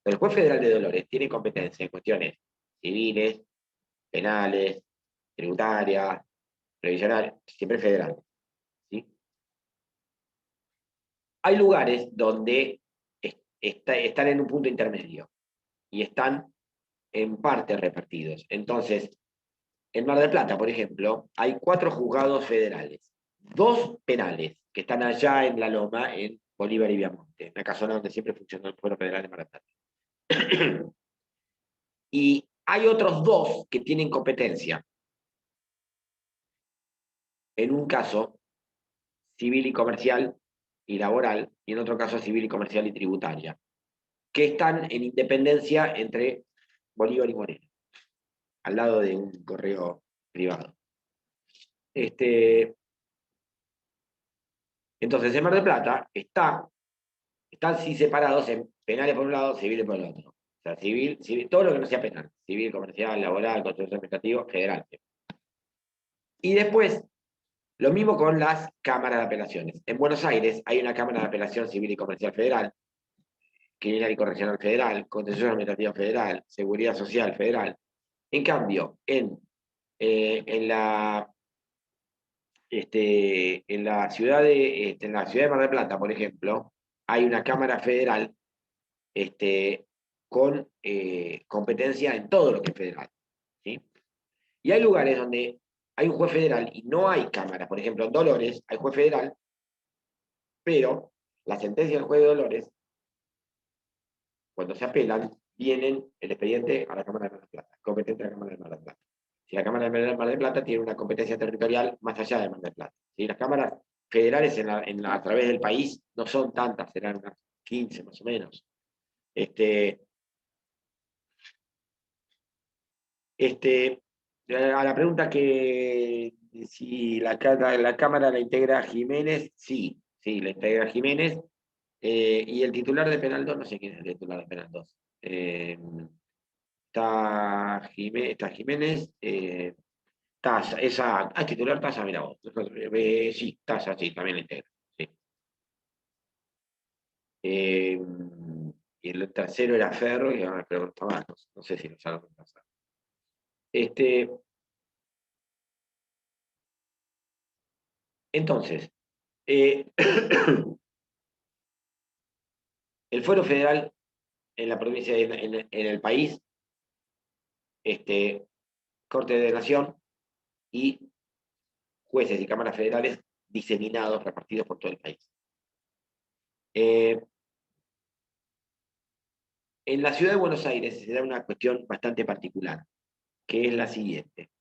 El juez federal de Dolores tiene competencia en cuestiones civiles, penales, tributarias, previsionales, siempre federales. ¿Sí? Hay lugares donde están en un punto intermedio y están en parte repartidos. Entonces, en Mar del Plata, por ejemplo, hay 4 juzgados federales, 2 penales, que están allá en La Loma, en Bolívar y Viamonte, una casona donde siempre funcionó el Fuero Federal de Mar del Plata. Y hay otros 2 que tienen competencia. En un caso, civil y comercial y laboral, y en otro caso, civil y comercial y tributaria, que están en independencia entre Bolívar y Moreno, al lado de un correo privado. Entonces, en Mar del Plata están sí separados en penales por un lado, civiles por el otro. O sea, civil, todo lo que no sea penal, civil, comercial, laboral, contencioso administrativo, federal. Y después, lo mismo con las cámaras de apelaciones. En Buenos Aires hay una cámara de apelación civil y comercial federal, criminal y correccional federal, contencioso administrativo federal, seguridad social federal. En cambio, en la ciudad de Mar del Plata, por ejemplo, hay una cámara federal con competencia en todo lo que es federal. ¿Sí? Y hay lugares donde hay un juez federal y no hay cámara. Por ejemplo, en Dolores hay juez federal, pero la sentencia del juez de Dolores, cuando se apelan, vienen el expediente a la Cámara de Mar del Plata, competente a la Cámara de Mar del Plata. Si la Cámara de Mar del Plata tiene una competencia territorial más allá de Mar del Plata. ¿Sí? Las cámaras federales a través del país no son tantas, serán unas 15 más o menos. A la pregunta que si la Cámara la integra Jiménez, sí, la integra Jiménez. Y el titular de Penal 2, no sé quién es el titular de Penal 2. Está Jiménez, Taza, titular Taza, mira vos. Sí, Taza, sí, también la integra. Sí. Y el tercero era Ferro, pero no estaba, no sé si lo saben pasar. Entonces, el fuero federal en la provincia, en el país, Corte de Nación y jueces y cámaras federales diseminados, repartidos por todo el país. En la ciudad de Buenos Aires se da una cuestión bastante particular, que es la siguiente.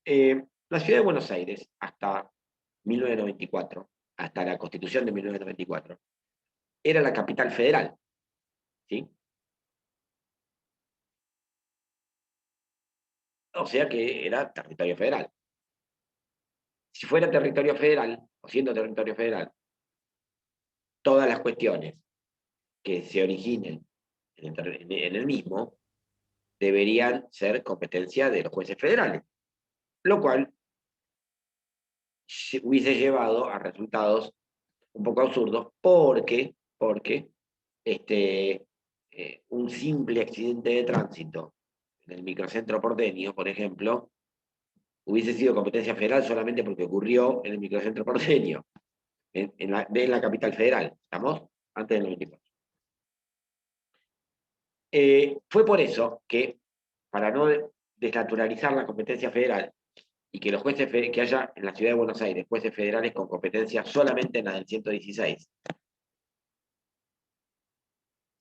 La ciudad de Buenos Aires, hasta 1994, hasta la Constitución de 1994, era la capital federal, ¿sí? O sea que era territorio federal. Si fuera territorio federal, o siendo territorio federal, todas las cuestiones que se originen en el mismo deberían ser competencia de los jueces federales, lo cual hubiese llevado a resultados un poco absurdos, porque un simple accidente de tránsito en el microcentro porteño, por ejemplo, hubiese sido competencia federal solamente porque ocurrió en el microcentro porteño, en la capital federal, ¿estamos? Antes del 94. Fue por eso que, para no desnaturalizar la competencia federal, y que los jueces que haya en la ciudad de Buenos Aires, jueces federales con competencia solamente en la del 116,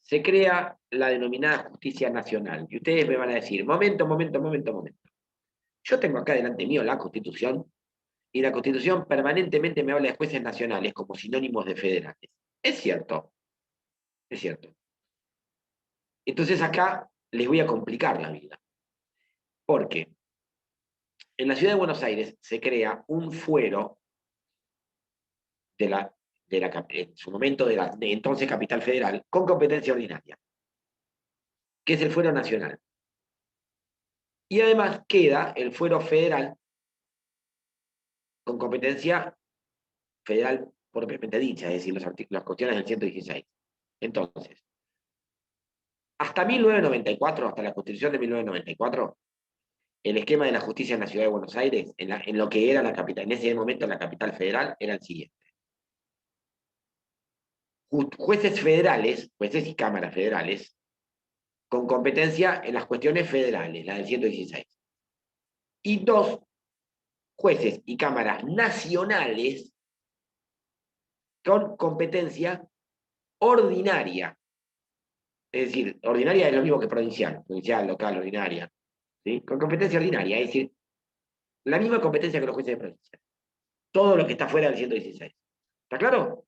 se crea la denominada justicia nacional. Y ustedes me van a decir, momento. Yo tengo acá delante mío la Constitución, y la Constitución permanentemente me habla de jueces nacionales como sinónimos de federales. Es cierto, es cierto. Entonces acá les voy a complicar la vida. Porque en la ciudad de Buenos Aires se crea un fuero en su momento de entonces capital federal, con competencia ordinaria, que es el fuero nacional. Y además queda el fuero federal con competencia federal propiamente dicha, es decir, las cuestiones del 116. Entonces, hasta 1994, hasta la Constitución de 1994, el esquema de la justicia en la ciudad de Buenos Aires, en lo que era la capital, en ese momento la capital federal, era el siguiente. Jueces federales, jueces y cámaras federales, con competencia en las cuestiones federales, la del 116. Y 2 jueces y cámaras nacionales con competencia ordinaria. Es decir, ordinaria es lo mismo que provincial, local, ordinaria. ¿Sí? Con competencia ordinaria, es decir, la misma competencia que los jueces de provincia. Todo lo que está fuera del 116. ¿Está claro?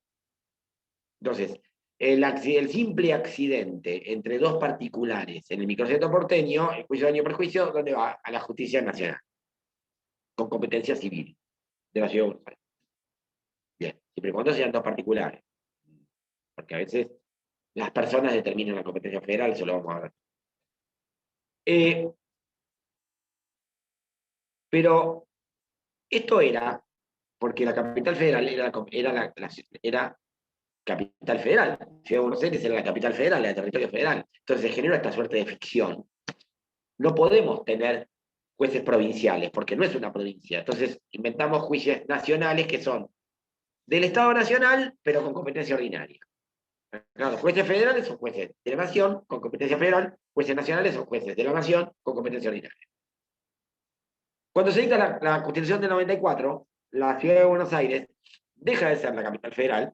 Entonces, el simple accidente entre dos particulares en el microcentro porteño, el juicio de daño y perjuicio, ¿dónde va? A la justicia nacional, con competencia civil de la ciudad de Buenos Aires. Bien, siempre y cuando sean dos particulares. Porque a veces las personas determinan la competencia federal, eso lo vamos a ver. Pero esto era porque la capital federal era capital federal. Ciudad de Buenos Aires era la capital federal, era el territorio federal. Entonces se genera esta suerte de ficción. No podemos tener jueces provinciales, porque no es una provincia. Entonces inventamos jueces nacionales que son del Estado Nacional, pero con competencia ordinaria. Claro, jueces federales son jueces de la nación con competencia federal, jueces nacionales son jueces de la nación con competencia ordinaria. Cuando se dicta la Constitución del 94, la ciudad de Buenos Aires deja de ser la capital federal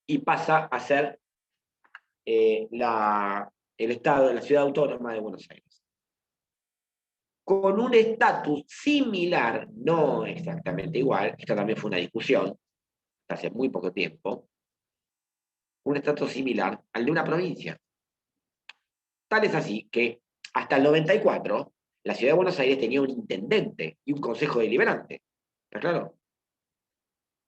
y pasa a ser el Estado, la ciudad autónoma de Buenos Aires. Con un estatus similar, no exactamente igual, esta también fue una discusión, hace muy poco tiempo, un estatus similar al de una provincia. Tal es así que hasta el 94, la ciudad de Buenos Aires tenía un intendente y un consejo deliberante. ¿Está claro?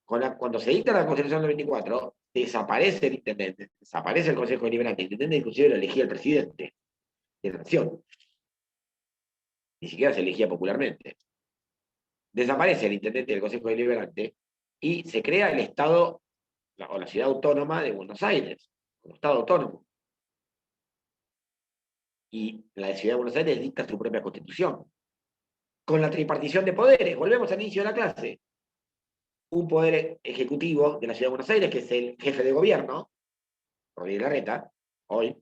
Cuando se dicta la Constitución del 94, desaparece el intendente, desaparece el consejo deliberante. El intendente inclusive lo elegía el presidente de la nación. Ni siquiera se elegía popularmente. Desaparece el intendente del consejo deliberante y se crea el Estado o la ciudad autónoma de Buenos Aires, como Estado autónomo. Y la ciudad de Buenos Aires dicta su propia constitución, con la tripartición de poderes. Volvemos al inicio de la clase. Un poder ejecutivo de la ciudad de Buenos Aires, que es el jefe de gobierno, Rodríguez Larreta, hoy,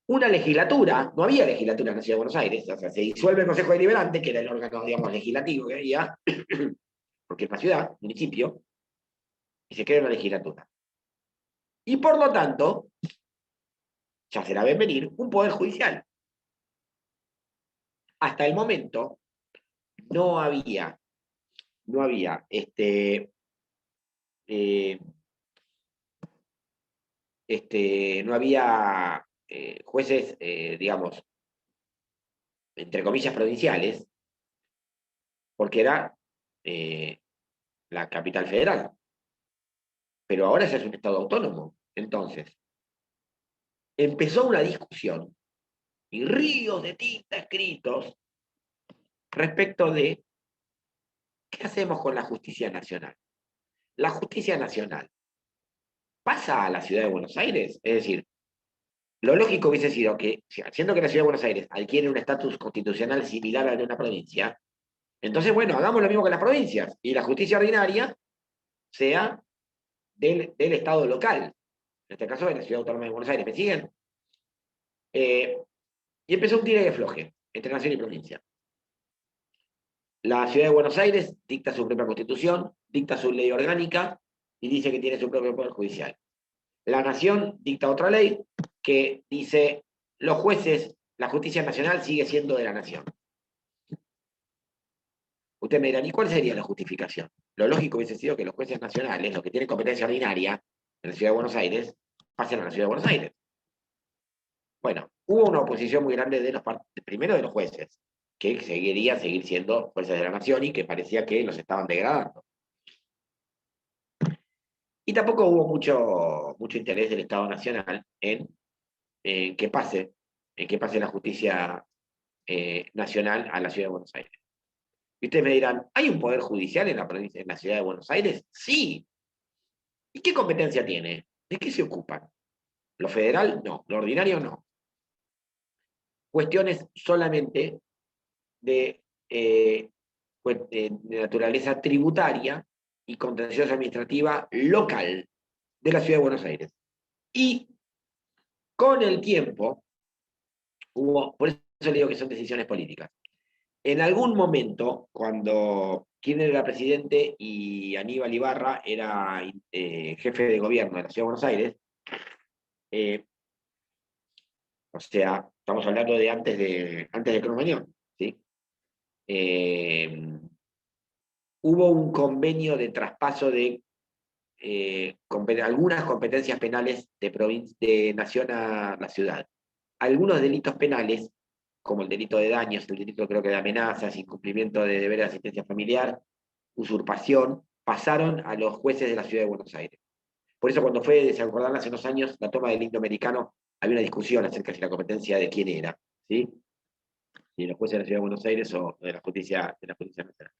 una legislatura, no había legislatura en la Ciudad de Buenos Aires, o sea, se disuelve el Consejo Deliberante, que era el órgano, digamos, legislativo que había, porque es una ciudad, municipio, y se crea una legislatura. Y por lo tanto, ya será ven venir un poder judicial. Hasta el momento no había no había no había jueces, digamos, entre comillas, provinciales, porque era la capital federal. Pero ahora ya es un estado autónomo. Entonces, empezó una discusión y ríos de tinta escritos respecto de qué hacemos con la justicia nacional. La justicia nacional pasa a la ciudad de Buenos Aires, es decir, lo lógico hubiese sido que, siendo que la ciudad de Buenos Aires adquiere un estatus constitucional similar al de una provincia, entonces, bueno, hagamos lo mismo que las provincias, y la justicia ordinaria sea del Estado local, en este caso de la Ciudad Autónoma de Buenos Aires. ¿Me siguen? Y empezó un tire y afloje entre nación y provincia. La Ciudad de Buenos Aires dicta su propia constitución, dicta su ley orgánica y dice que tiene su propio poder judicial. La nación dicta otra ley que dice los jueces, la justicia nacional sigue siendo de la nación. Usted me dirán, ¿y cuál sería la justificación? Lo lógico hubiese sido que los jueces nacionales, los que tienen competencia ordinaria en la Ciudad de Buenos Aires, pasen a la Ciudad de Buenos Aires. Bueno, hubo una oposición muy grande de primero de los jueces, que querían seguir siendo jueces de la nación y que parecía que los estaban degradando. Y tampoco hubo mucho interés del Estado Nacional en que pase la justicia nacional a la Ciudad de Buenos Aires. Y ustedes me dirán, ¿hay un poder judicial en la Ciudad de Buenos Aires? Sí. ¿Y qué competencia tiene? ¿De qué se ocupan? ¿Lo federal? No. ¿Lo ordinario? No. Cuestiones solamente de naturaleza tributaria y contenciosa administrativa local de la Ciudad de Buenos Aires. Y con el tiempo, por eso le digo que son decisiones políticas. En algún momento, cuando Kirchner era presidente y Aníbal Ibarra era jefe de gobierno de la Ciudad de Buenos Aires, o sea, estamos hablando de antes de Cromañón, ¿sí? Hubo un convenio de traspaso de algunas competencias penales de nación a la ciudad. Algunos delitos penales, como el delito de daños, el delito creo que de amenazas, incumplimiento de deber de asistencia familiar, usurpación, pasaron a los jueces de la Ciudad de Buenos Aires. Por eso cuando se acordaron hace unos años la toma del indoamericano, había una discusión acerca de si la competencia de quién era, ¿sí? Si de los jueces de la Ciudad de Buenos Aires o de la Justicia Nacional.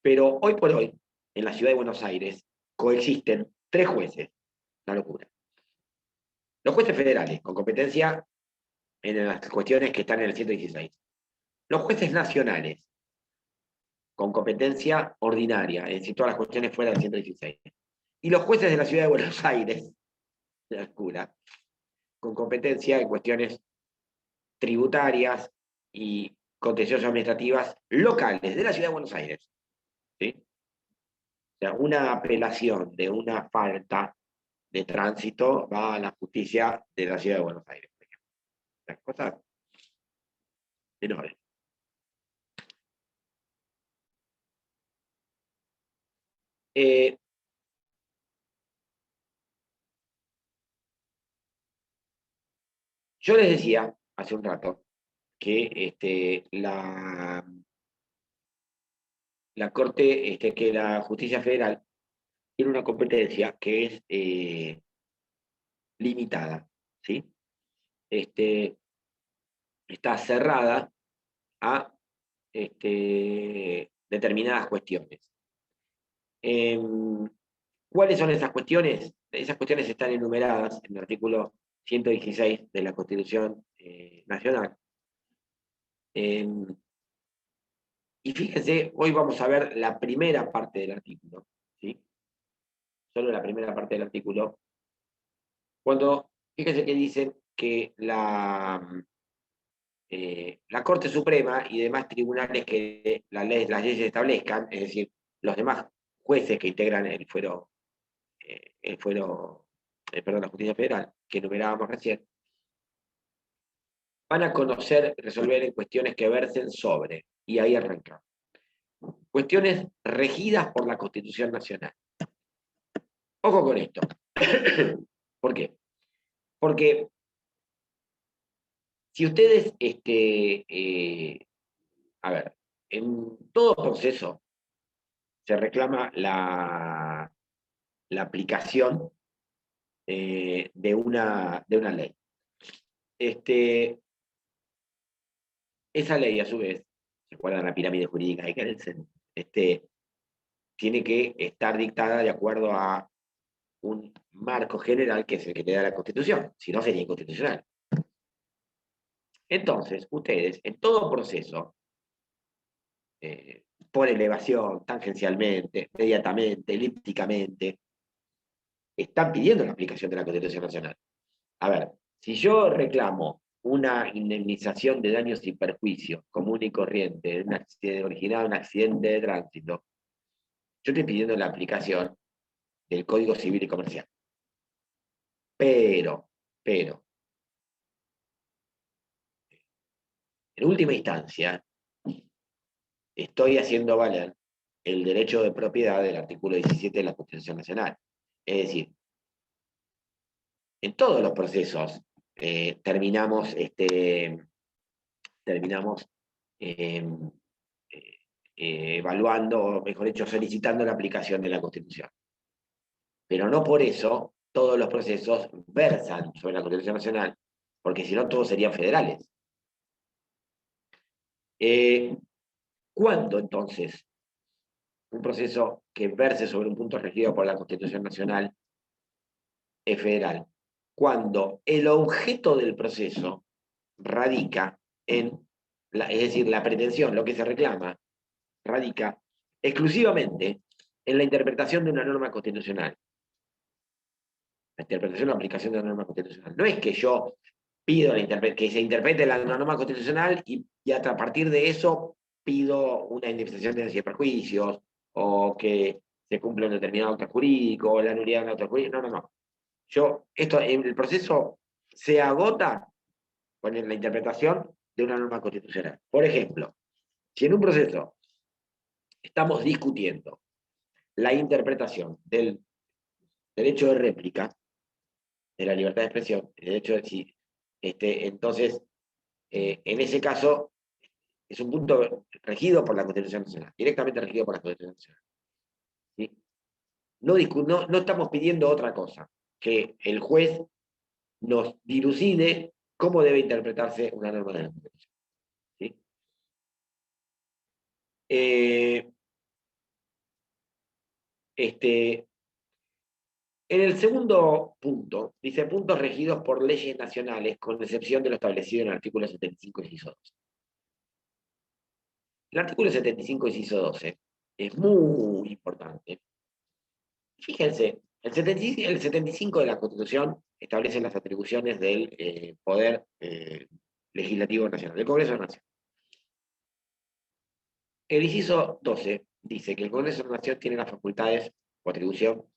Pero hoy por hoy, en la Ciudad de Buenos Aires, coexisten 3 jueces. Una locura. Los jueces federales, con competencia en las cuestiones que están en el 116. Los jueces nacionales, con competencia ordinaria, es decir, todas las cuestiones fuera del 116. Y los jueces de la Ciudad de Buenos Aires, la locura, con competencia en cuestiones tributarias y contenciosas administrativas locales de la Ciudad de Buenos Aires. ¿Sí? O sea, una apelación de una falta de tránsito va a la justicia de la Ciudad de Buenos Aires. Las cosas menores. Yo les decía hace un rato que la Corte, que la Justicia Federal tiene una competencia que es limitada, ¿sí? Está cerrada a determinadas cuestiones. ¿Cuáles son esas cuestiones? Esas cuestiones están enumeradas en el artículo 116 de la Constitución Nacional. Y fíjense, hoy vamos a ver la primera parte del artículo, ¿sí? solo la primera parte del artículo, cuando, fíjense que dicen que la Corte Suprema y demás tribunales que las leyes establezcan, es decir, los demás jueces que integran la justicia federal, que enumerábamos recién, van a conocer, resolver en cuestiones que versen sobre, y ahí arranca. Cuestiones regidas por la Constitución Nacional. Ojo con esto. ¿Por qué? Porque si ustedes, a ver, en todo proceso se reclama la aplicación de una ley. Esa ley, a su vez, ¿se acuerdan la pirámide jurídica de Kelsen? Tiene que estar dictada de acuerdo a un marco general que es el que te da la Constitución, si no sería inconstitucional. Entonces, ustedes, en todo proceso, por elevación, tangencialmente, inmediatamente, elípticamente, están pidiendo la aplicación de la Constitución Nacional. A ver, si yo reclamo una indemnización de daños y perjuicios común y corriente originado en un accidente de tránsito, yo estoy pidiendo la aplicación del Código Civil y Comercial. Pero, en última instancia, estoy haciendo valer el derecho de propiedad del artículo 17 de la Constitución Nacional. Es decir, en todos los procesos terminamos evaluando, o mejor dicho, solicitando la aplicación de la Constitución. Pero no por eso todos los procesos versan sobre la Constitución Nacional, porque si no todos serían federales. ¿Cuándo entonces un proceso que verse sobre un punto regido por la Constitución Nacional es federal? Cuando el objeto del proceso radica en, es decir, la pretensión, lo que se reclama, radica exclusivamente en la interpretación de una norma constitucional. La interpretación o aplicación de una norma constitucional. No es que yo pido que se interprete la norma constitucional y a partir de eso pido una indemnización de daños y perjuicios, o que se cumpla un determinado acto jurídico, o la nulidad de un acto jurídico. No. El proceso se agota con la interpretación de una norma constitucional. Por ejemplo, si en un proceso estamos discutiendo la interpretación del derecho de réplica, de la libertad de expresión, el derecho de decir, entonces, en ese caso, es un punto regido por la Constitución Nacional, directamente regido por la Constitución Nacional. ¿Sí? No estamos pidiendo otra cosa, que el juez nos dilucide cómo debe interpretarse una norma de la Constitución. ¿Sí? En el segundo punto, dice puntos regidos por leyes nacionales, con excepción de lo establecido en el artículo 75, inciso 12. El artículo 75, inciso 12, es muy importante. Fíjense, el 75 de la Constitución establece las atribuciones del Poder Legislativo Nacional, del Congreso de la Nación. El inciso 12 dice que el Congreso de la Nación tiene las facultades o atribución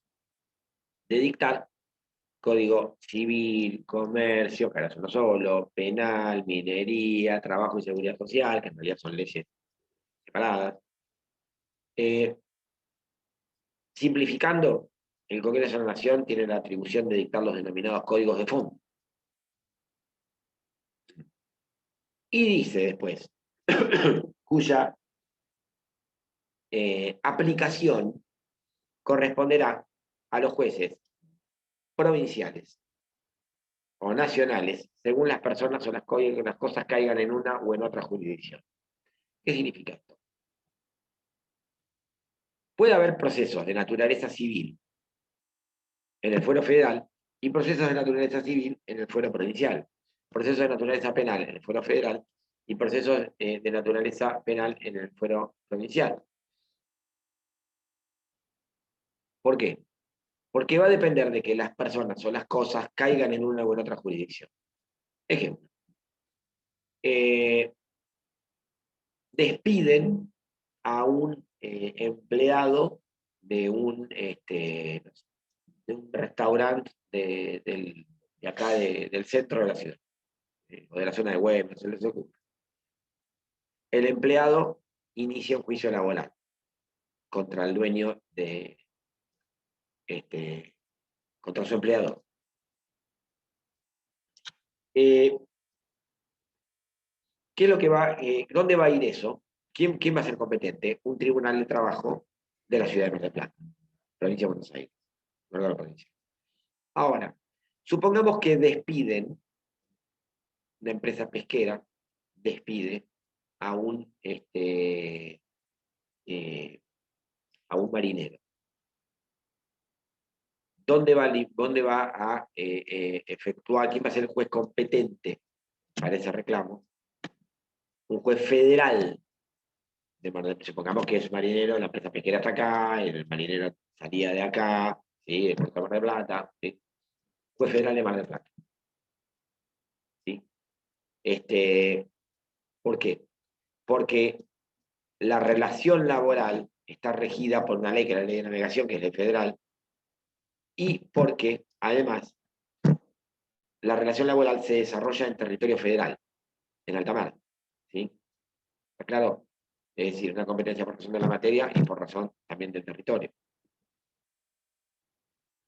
de dictar Código Civil, Comercio, que ahora es uno solo, Penal, Minería, Trabajo y Seguridad Social, que en realidad son leyes separadas. Simplificando, el Congreso de la Nación tiene la atribución de dictar los denominados códigos de fondo. Y dice después, cuya aplicación corresponderá a los jueces provinciales o nacionales, según las personas o las cosas caigan en una o en otra jurisdicción. ¿Qué significa esto? Puede haber procesos de naturaleza civil en el fuero federal y procesos de naturaleza civil en el fuero provincial. Procesos de naturaleza penal en el fuero federal y procesos de naturaleza penal en el fuero provincial. ¿Por qué? Porque va a depender de que las personas o las cosas caigan en una u en otra jurisdicción. Ejemplo. Despiden a un empleado de un restaurante de acá del centro de la ciudad, o de la zona de Güemes, se les ocurre. El empleado inicia un juicio laboral contra el dueño contra su empleador. ¿Qué es lo que dónde va a ir eso? ¿Quién va a ser competente? Un tribunal de trabajo de la ciudad de Mar del Plata, provincia de Buenos Aires, no la provincia. Ahora, supongamos que despiden, una empresa pesquera despide a un marinero. ¿Dónde va a efectuar? ¿Quién va a ser el juez competente para ese reclamo? Un juez federal de Mar del Plata. Supongamos que es marinero, la empresa pesquera está acá, el marinero salía de acá, ¿sí? De Puerto Mar del Plata, ¿sí? Juez federal de Mar del Plata. ¿Sí? ¿Por qué? Porque la relación laboral está regida por una ley, que es la ley de navegación, que es ley federal, y porque, además, la relación laboral se desarrolla en territorio federal, en alta mar. ¿Sí? ¿Está claro? Es decir, una competencia por razón de la materia y por razón también del territorio.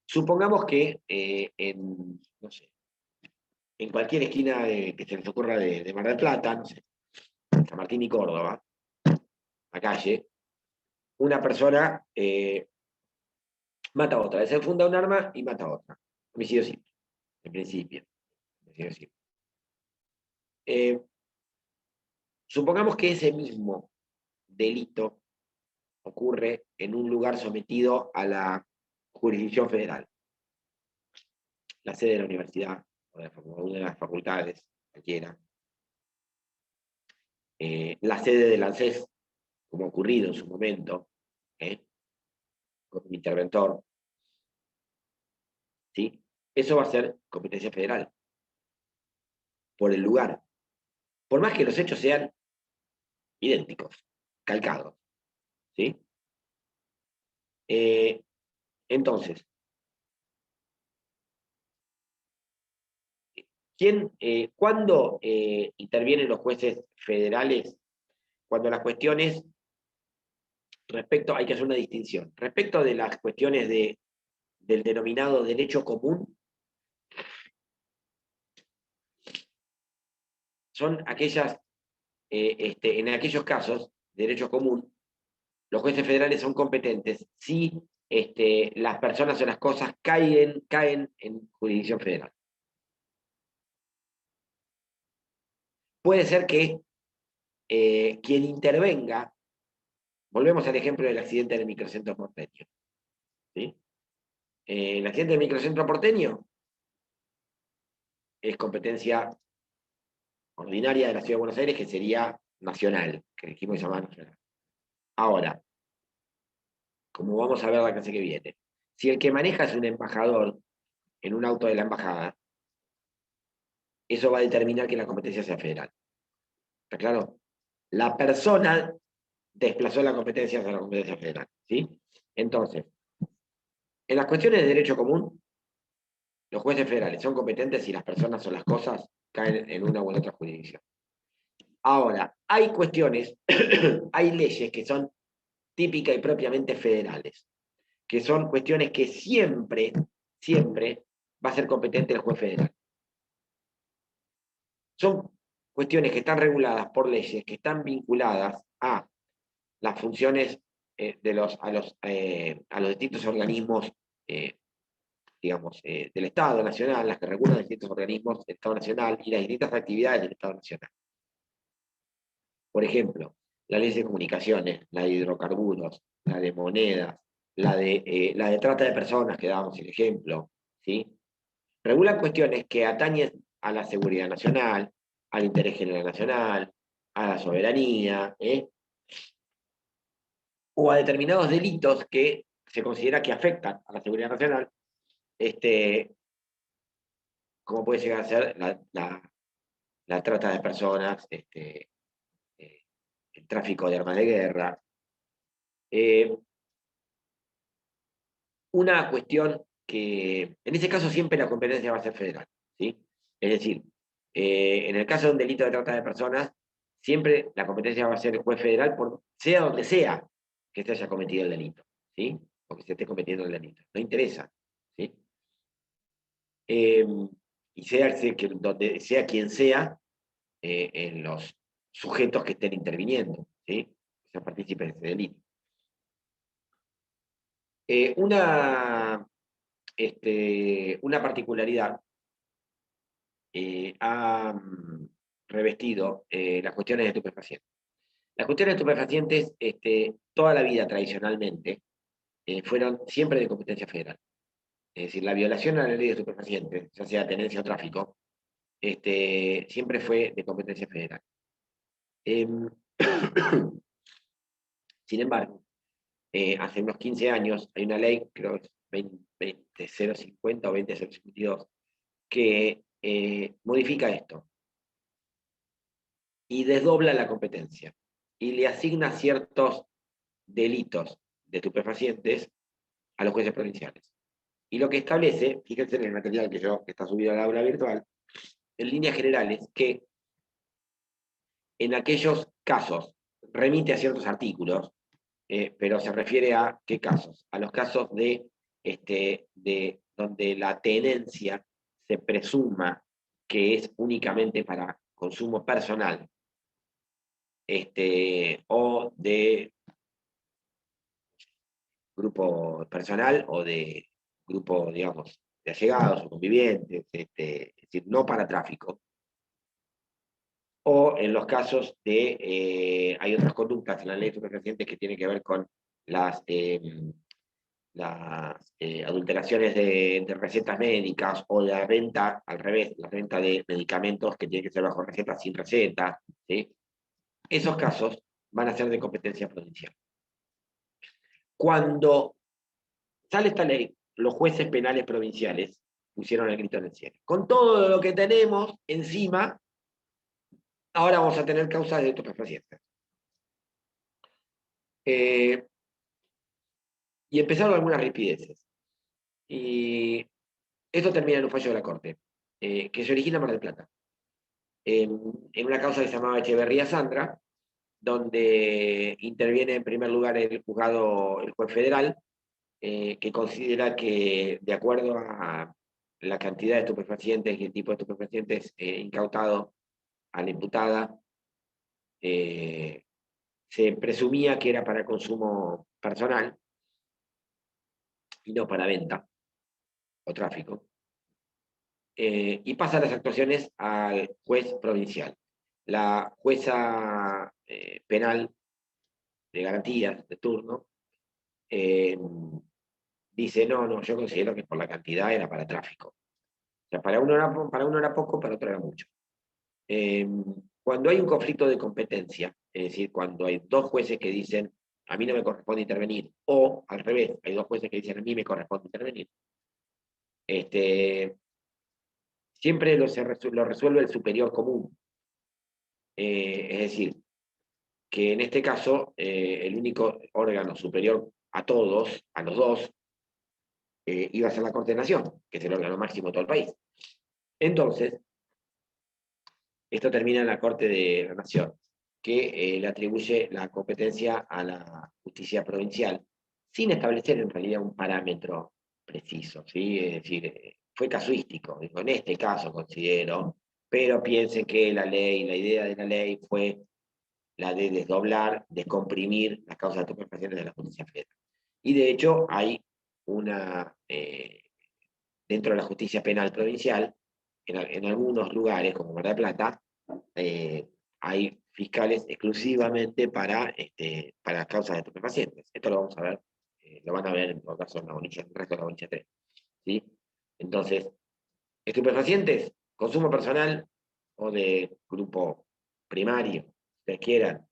Supongamos que no sé, en cualquier esquina que se les ocurra de Mar del Plata, no sé, San Martín y Córdoba, la calle, una persona mata a otra, desenfunda un arma y mata a otra. Homicidio simple, en principio. Homicidio simple. Supongamos que ese mismo delito ocurre en un lugar sometido a la jurisdicción federal, la sede de la universidad, o una de las facultades, cualquiera, la sede del ANSES, como ha ocurrido en su momento, con un interventor, ¿sí? Eso va a ser competencia federal, por el lugar, por más que los hechos sean idénticos, calcados, ¿sí? Entonces, ¿cuándo intervienen los jueces federales? Cuando las cuestiones hay que hacer una distinción. Respecto de las cuestiones del denominado derecho común, son aquellas, en aquellos casos, derecho común, los jueces federales son competentes si las personas o las cosas caen en jurisdicción federal. Puede ser que quien intervenga, volvemos al ejemplo del accidente del microcentro porteño. ¿Sí? El accidente del microcentro porteño es competencia ordinaria de la Ciudad de Buenos Aires, que sería nacional, que dijimos llamar nacional. Ahora, como vamos a ver la clase que viene, si el que maneja es un embajador en un auto de la embajada, eso va a determinar que la competencia sea federal. ¿Está claro? La persona desplazó la competencia hacia la competencia federal. ¿Sí? Entonces, en las cuestiones de derecho común, los jueces federales son competentes si las personas o las cosas caen en una u otra jurisdicción. Ahora, hay cuestiones, hay leyes que son típicas y propiamente federales, que son cuestiones que siempre va a ser competente el juez federal. Son cuestiones que están reguladas por leyes, que están vinculadas a las funciones a los distintos organismos, del Estado Nacional, las que regulan los distintos organismos del Estado Nacional y las distintas actividades del Estado Nacional. Por ejemplo, la ley de comunicaciones, la de hidrocarburos, la de monedas, la de trata de personas, que dábamos el ejemplo, ¿sí? Regulan cuestiones que atañen a la seguridad nacional, al interés general nacional, a la soberanía, o a determinados delitos que se considera que afectan a la seguridad nacional, como puede llegar a ser la trata de personas, el tráfico de armas de guerra. Una cuestión que, en ese caso, siempre la competencia va a ser federal, ¿sí? Es decir, en el caso de un delito de trata de personas, siempre la competencia va a ser el juez federal, sea donde sea que se haya cometido el delito, ¿sí? O que se esté cometiendo el delito. No interesa, ¿sí? Y donde sea quien sea, en los sujetos que estén interviniendo, ¿sí? Que sean partícipes de ese delito. Una particularidad ha revestido las cuestiones de estupefacientes. Las cuestiones de estupefacientes, toda la vida tradicionalmente, fueron siempre de competencia federal. Es decir, la violación a la ley de estupefacientes, ya sea tenencia o tráfico, siempre fue de competencia federal. Sin embargo, hace unos 15 años hay una ley, creo que es 20050 o 20052, que modifica esto y desdobla la competencia y le asigna ciertos delitos de estupefacientes a los jueces provinciales. Y lo que establece, fíjense en el material que está subido al aula virtual, en líneas generales, que en aquellos casos remite a ciertos artículos, pero se refiere a qué casos, a los casos de donde la tenencia se presuma que es únicamente para consumo personal, o de grupo personal o de grupo, digamos, de allegados o convivientes, es decir, no para tráfico. O en los casos de, hay otras conductas en la ley de estupefacientes que tienen que ver con las adulteraciones de recetas médicas o la venta, al revés, la venta de medicamentos que tienen que ser bajo receta, sin receta, ¿sí? Esos casos van a ser de competencia provincial. Cuando sale esta ley, los jueces penales provinciales pusieron el grito en el cielo. Con todo lo que tenemos encima, ahora vamos a tener causas de estupefacientes. Y empezaron algunas ripideces. Y esto termina en un fallo de la Corte, que se origina en Mar del Plata. En una causa que se llamaba Echeverría Sandra, donde interviene en primer lugar el juez federal, que considera que, de acuerdo a la cantidad de estupefacientes y el tipo de estupefacientes incautado a la imputada, se presumía que era para consumo personal y no para venta o tráfico. Y pasa las actuaciones al juez provincial. La jueza penal de garantías de turno dice, no, yo considero que por la cantidad era para tráfico. O sea, para uno era poco, para otro era mucho. Cuando hay un conflicto de competencia, es decir, cuando hay dos jueces que dicen, a mí no me corresponde intervenir, o al revés, hay dos jueces que dicen, a mí me corresponde intervenir, siempre lo resuelve el superior común. Es decir, que en este caso, el único órgano superior a todos, a los dos, iba a ser la Corte de Nación, que es el órgano máximo de todo el país. Entonces, esto termina en la Corte de la Nación, que le atribuye la competencia a la justicia provincial, sin establecer en realidad un parámetro preciso, ¿sí? Es decir, fue casuístico. Digo, en este caso considero, pero piensen que la idea de la ley fue la de desdoblar, descomprimir las causas de estupefacientes de la justicia federal. Y de hecho hay dentro de la justicia penal provincial, en algunos lugares, como Mar del Plata, hay fiscales exclusivamente para causas de estupefacientes. Esto lo vamos a ver, lo van a ver en todo caso en el resto de la bonilla 3. ¿Sí? Entonces, estupefacientes, consumo personal o de grupo primario, si ustedes quieran,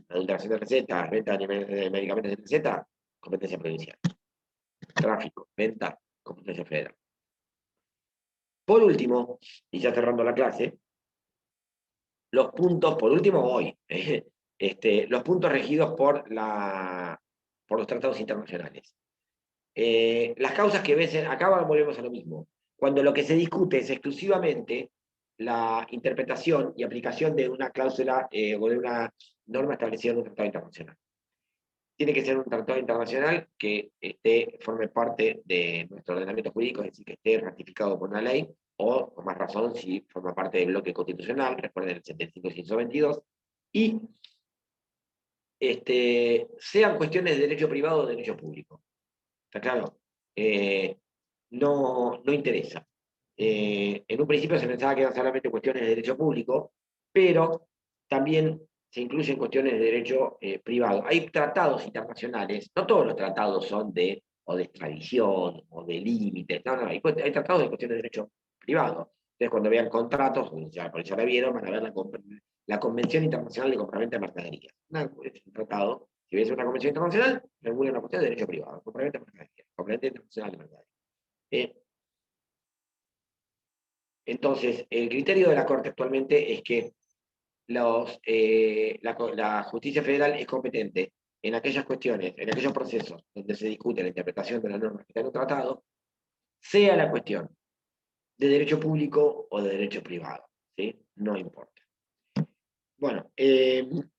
adulteración de recetas, venta de medicamentos de receta, competencia provincial. Tráfico, venta, competencia federal. Por último, y ya cerrando la clase, los puntos, por último hoy, los puntos regidos por los tratados internacionales. Las causas que vencen, acá volvemos a lo mismo. Cuando lo que se discute es exclusivamente la interpretación y aplicación de una cláusula o de una norma establecida en un tratado internacional. Tiene que ser un tratado internacional que forme parte de nuestro ordenamiento jurídico, es decir, que esté ratificado por una ley, o, con más razón, si forma parte del bloque constitucional, recuerden el 75 y 122, y sean cuestiones de derecho privado o de derecho público. ¿Está claro? No interesa. En un principio se pensaba que eran solamente cuestiones de derecho público, pero también se incluyen cuestiones de derecho privado. Hay tratados internacionales, no todos los tratados son de extradición o de límites, no, hay tratados de cuestiones de derecho privado. Entonces, cuando vean contratos, ya por eso la vieron, van a ver la Convención Internacional de Compraventa de Mercaderías. Es un tratado, si ves una convención internacional, regula una cuestión de derecho privado, compraventa de mercaderías, compraventa internacional de mercaderías. Entonces, el criterio de la Corte actualmente es que la justicia federal es competente en aquellas cuestiones, en aquellos procesos donde se discute la interpretación de las normas que están en un tratado, sea la cuestión de derecho público o de derecho privado, ¿sí? No importa. Bueno,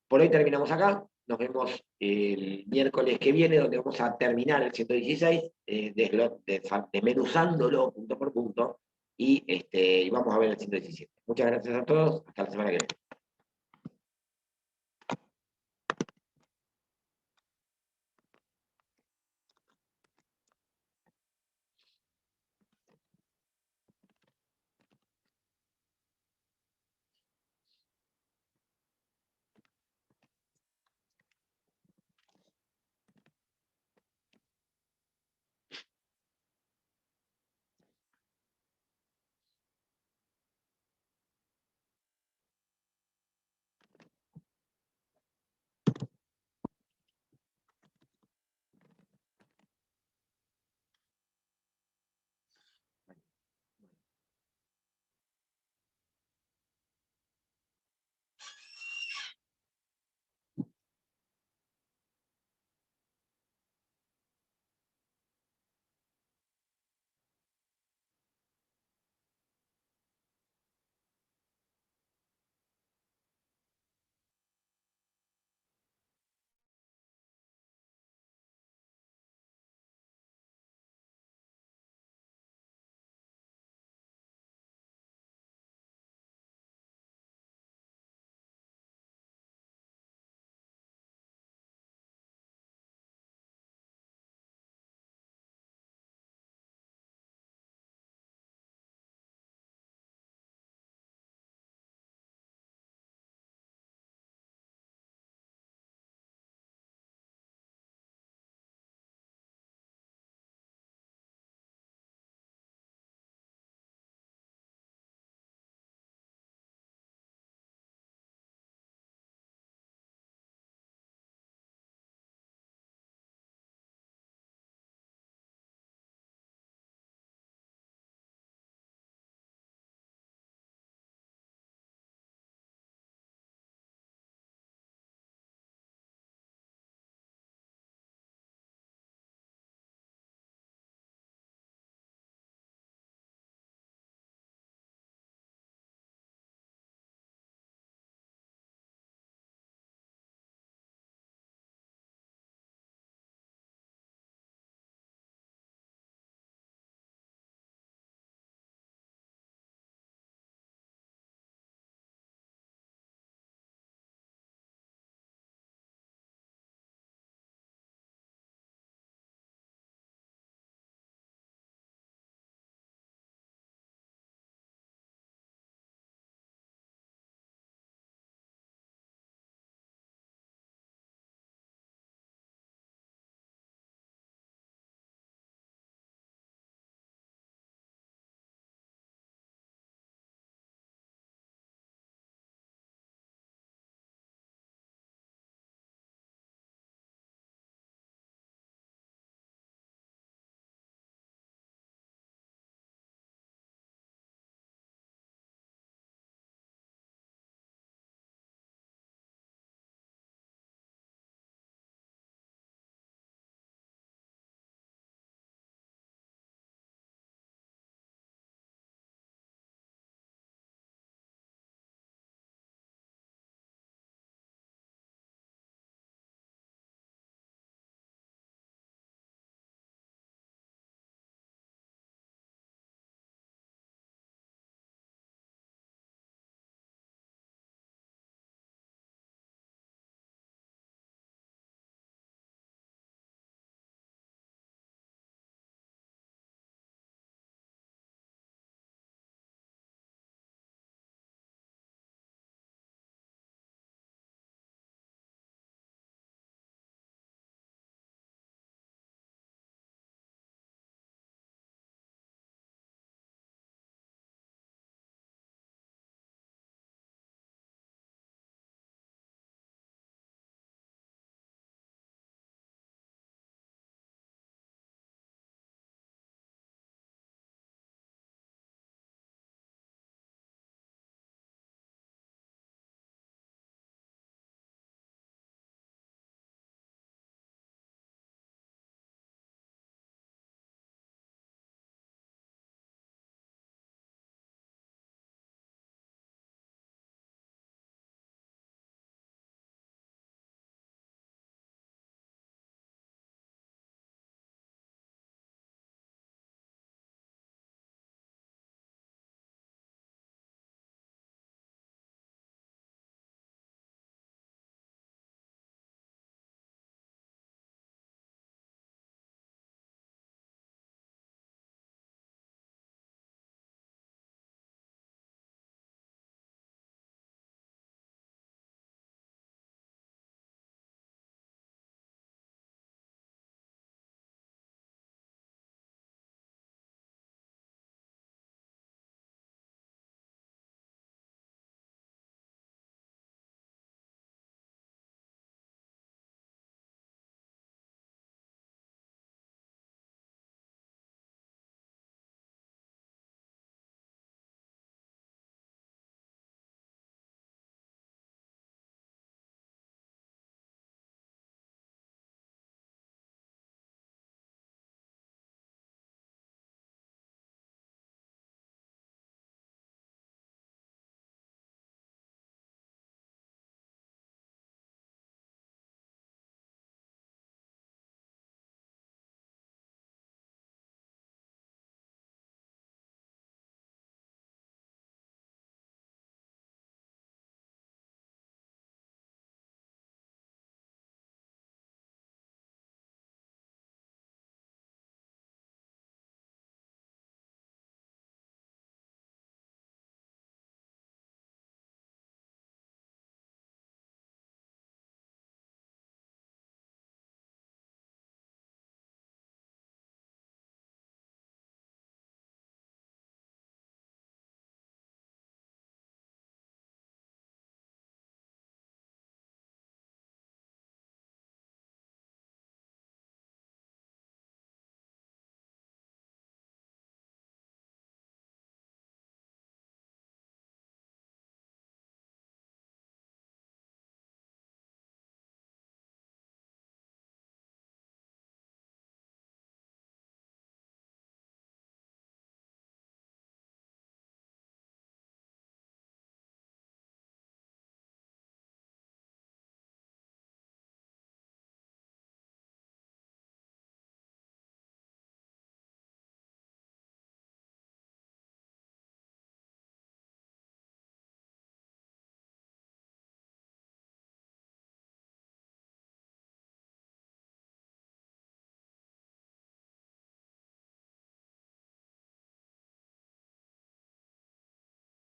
por hoy terminamos acá. Nos vemos el miércoles que viene, donde vamos a terminar el 116, desmenuzándolo punto por punto, y vamos a ver el 117. Muchas gracias a todos. Hasta la semana que viene.